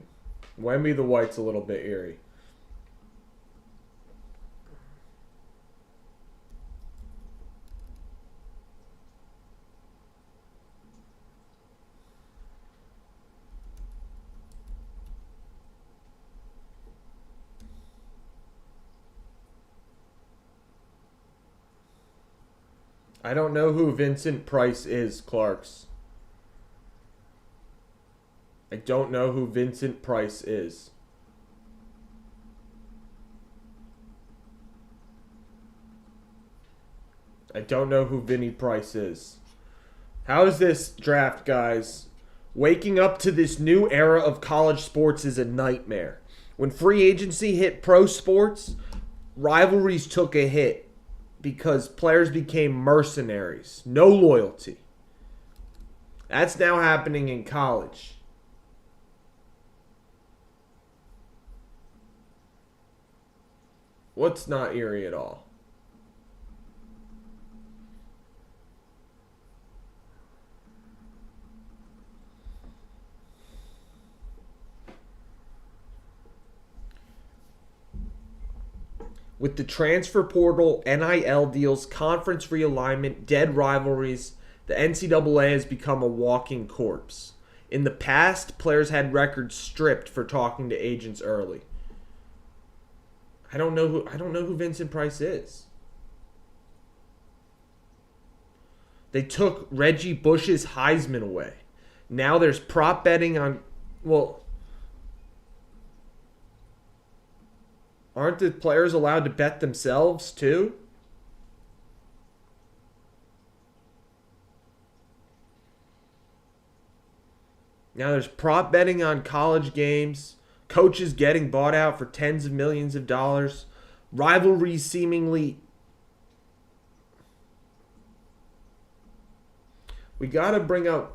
Wemby the White's a little bit eerie. I don't know who Vincent Price is, Clarks. I don't know who Vincent Price is. I don't know who Vinny Price is. How is this draft, guys? Waking up to this new era of college sports is a nightmare. When free agency hit pro sports, rivalries took a hit because players became mercenaries. No loyalty. That's now happening in college. What's not eerie at all? With the transfer portal, NIL deals, conference realignment, dead rivalries, the NCAA has become a walking corpse. In the past, players had records stripped for talking to agents early. I don't know who Vincent Price is. They took Reggie Bush's Heisman away. Now there's prop betting on, well, aren't the players allowed to bet themselves too? Now there's prop betting on college games, coaches getting bought out for tens of millions of dollars, rivalries seemingly. We got to bring up.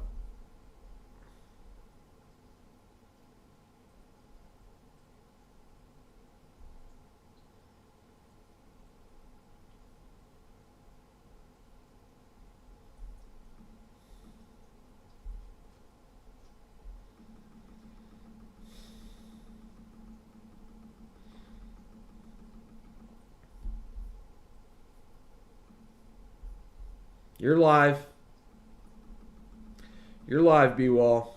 You're live. You're live, B-Wall.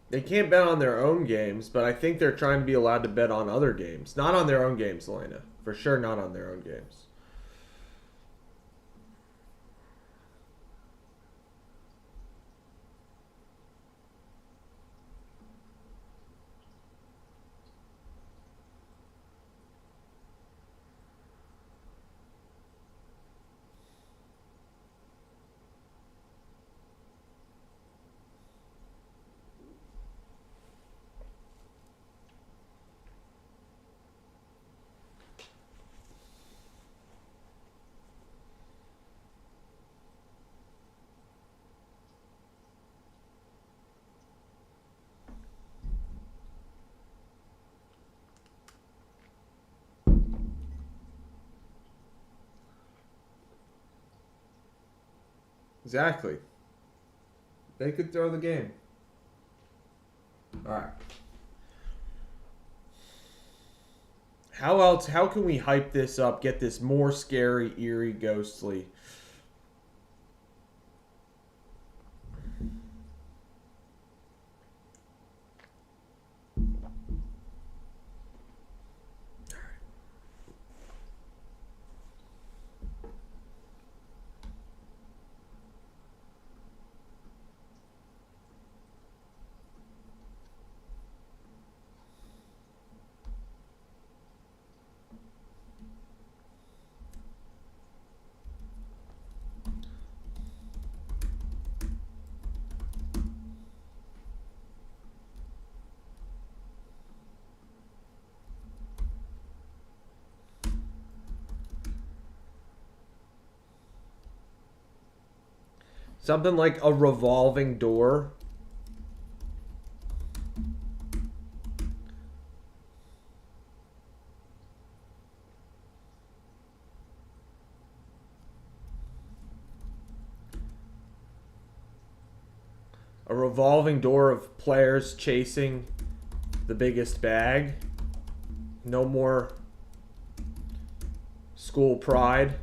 They can't bet on their own games, but I think they're trying to be allowed to bet on other games. Not on their own games, Elena. For sure not on their own games. Exactly. They could throw the game. All right. How can we hype this up, get this more scary, eerie, ghostly? Something like a revolving door. A revolving door of players chasing the biggest bag. No more school pride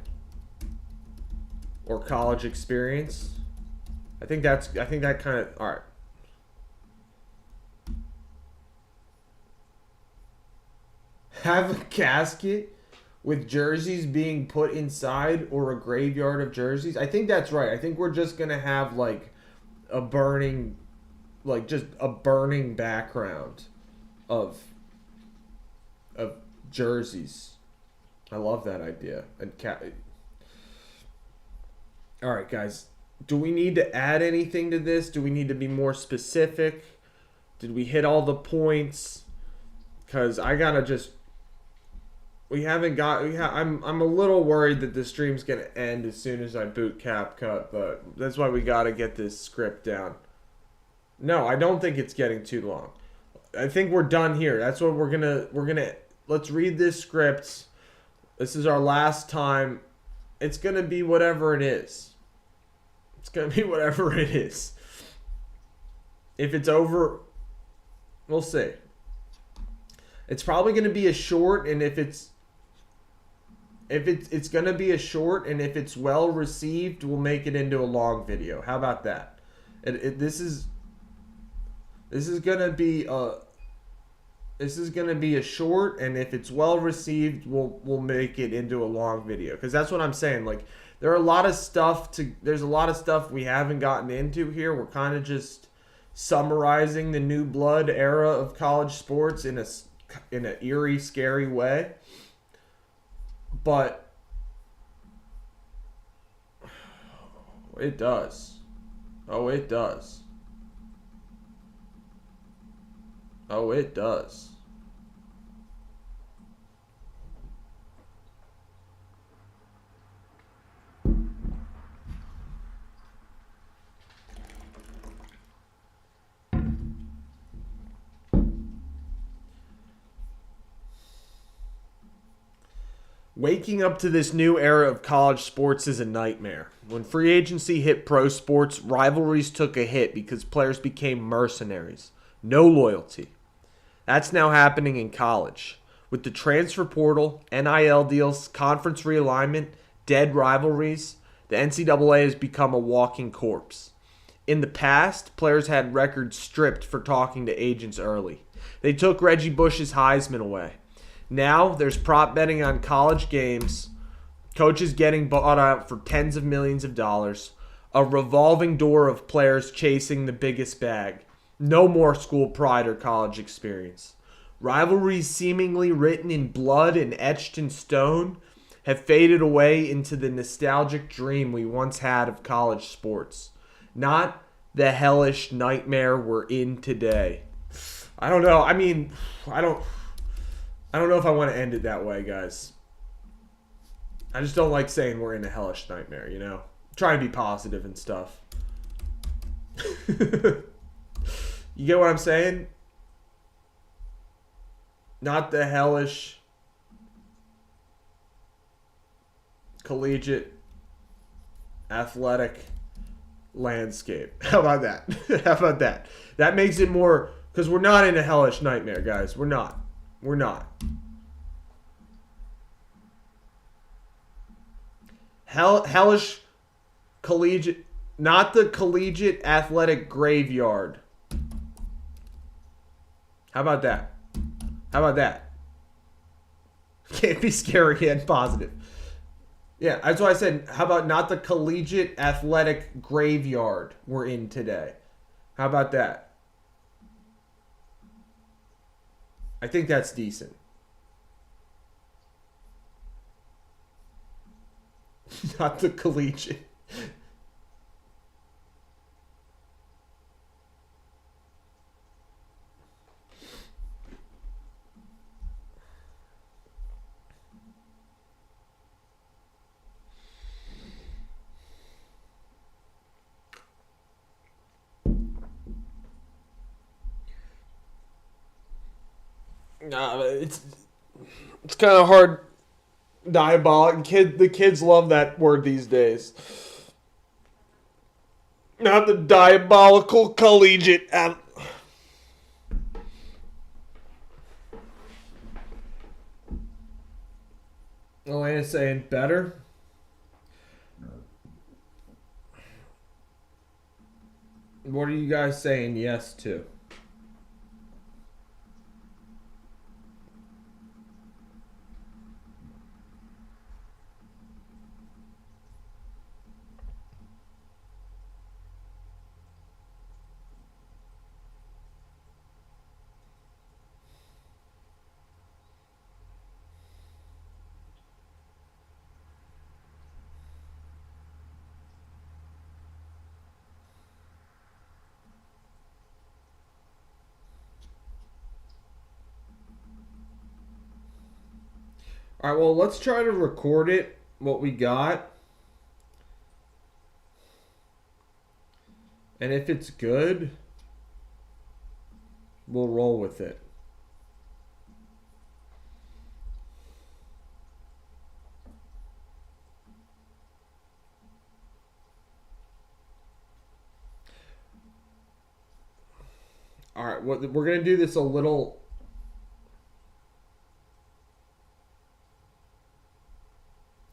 or college experience. I think that kind of, all right. Have a casket with jerseys being put inside or a graveyard of jerseys. I think that's right. I think we're just going to have like a burning, like just a burning background of jerseys. I love that idea. All right, guys. Do we need to add anything to this? Do we need to be more specific? Did we hit all the points? Because I gotta just. We haven't got. I'm a little worried that the stream's gonna end as soon as I boot CapCut, but that's why we gotta get this script down. No, I don't think it's getting too long. I think we're done here. That's what we're gonna. Let's read this script. This is our last time. It's gonna be whatever it is. It's going to be whatever it is. If it's over, we'll see. It's probably going to be a short, and if it's going to be a short, and if it's well received, we'll make it into a long video. How about that? This is going to be a short, and if it's well received, we'll make it into a long video. Because that's what I'm saying. Like, there's a lot of stuff we haven't gotten into here. We're kind of just summarizing the new blood era of college sports in an eerie, scary way. But it does. Oh, it does. Oh, it does. Waking up to this new era of college sports is a nightmare. When free agency hit pro sports, rivalries took a hit because players became mercenaries. No loyalty. That's now happening in college. With the transfer portal, NIL deals, conference realignment, dead rivalries, the NCAA has become a walking corpse. In the past, players had records stripped for talking to agents early. They took Reggie Bush's Heisman away. Now, there's prop betting on college games, coaches getting bought out for tens of millions of dollars, a revolving door of players chasing the biggest bag. No more school pride or college experience. Rivalries seemingly written in blood and etched in stone have faded away into the nostalgic dream we once had of college sports. Not the hellish nightmare we're in today. I don't know. I mean, I don't know if I want to end it that way, guys. I just don't like saying we're in a hellish nightmare, you know? Try and be positive and stuff. You get what I'm saying? Not the hellish collegiate athletic landscape. How about that? How about that? That makes it more, because we're not in a hellish nightmare, guys. We're not. We're not. Hellish collegiate, not the collegiate athletic graveyard. How about that? How about that? Can't be scary and positive. Yeah, that's why I said, how about not the collegiate athletic graveyard we're in today? How about that? I think that's decent. Not the collegiate. It's kind of hard. Diabolic. The kids love that word these days. Not the diabolical collegiate. Elena's saying better. What are you guys saying yes to? All right, well, let's try to record it, what we got. And if it's good, we'll roll with it. All right, we're going to do this a little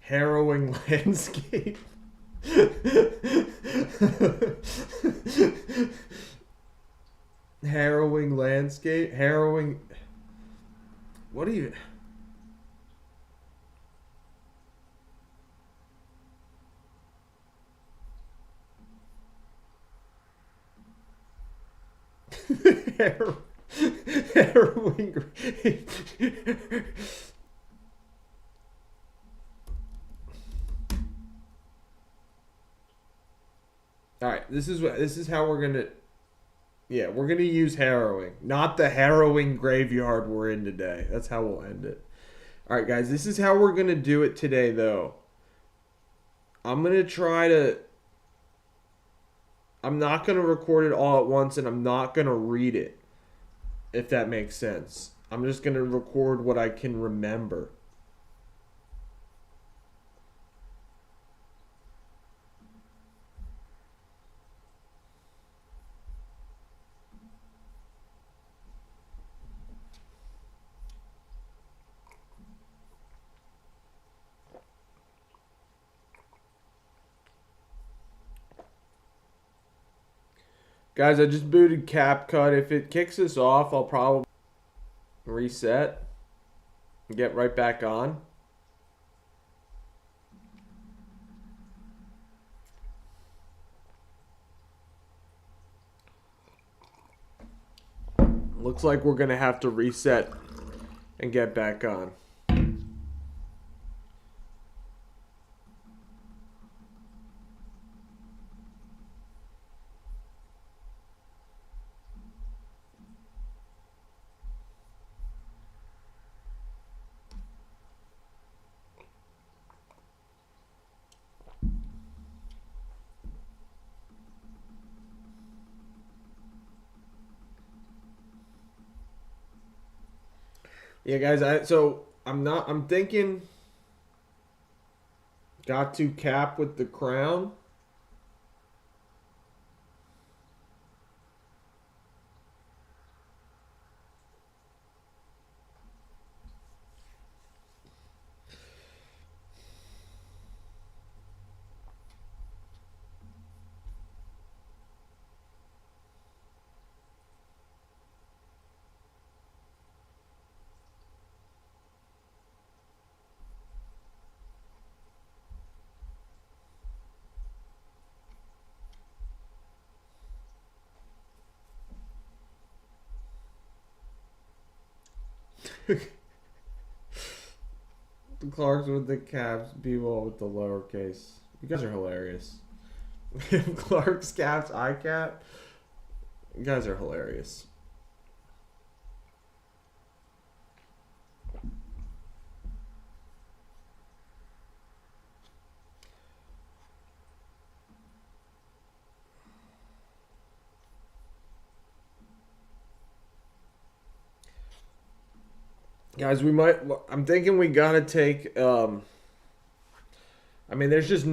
harrowing landscape. Harrowing landscape. Harrowing. What do you. Harrowing. All right, this is how we're gonna. Yeah, we're gonna use harrowing, not the harrowing graveyard we're in today. That's how we'll end it. All right, guys, this is how we're gonna do it today, though. I'm gonna try to. I'm not gonna record it all at once, and I'm not gonna read it, if that makes sense. I'm just gonna record what I can remember. Guys, I just booted CapCut. If it kicks us off, I'll probably reset and get right back on. Looks like we're going to have to reset and get back on. Yeah, guys, I'm thinking got to cap with the crown. The Clarks with the caps, B-Wall with the lowercase. You guys are hilarious. Clark's caps, I cap. You guys are hilarious. Guys, I'm thinking we gotta take, I mean, there's just no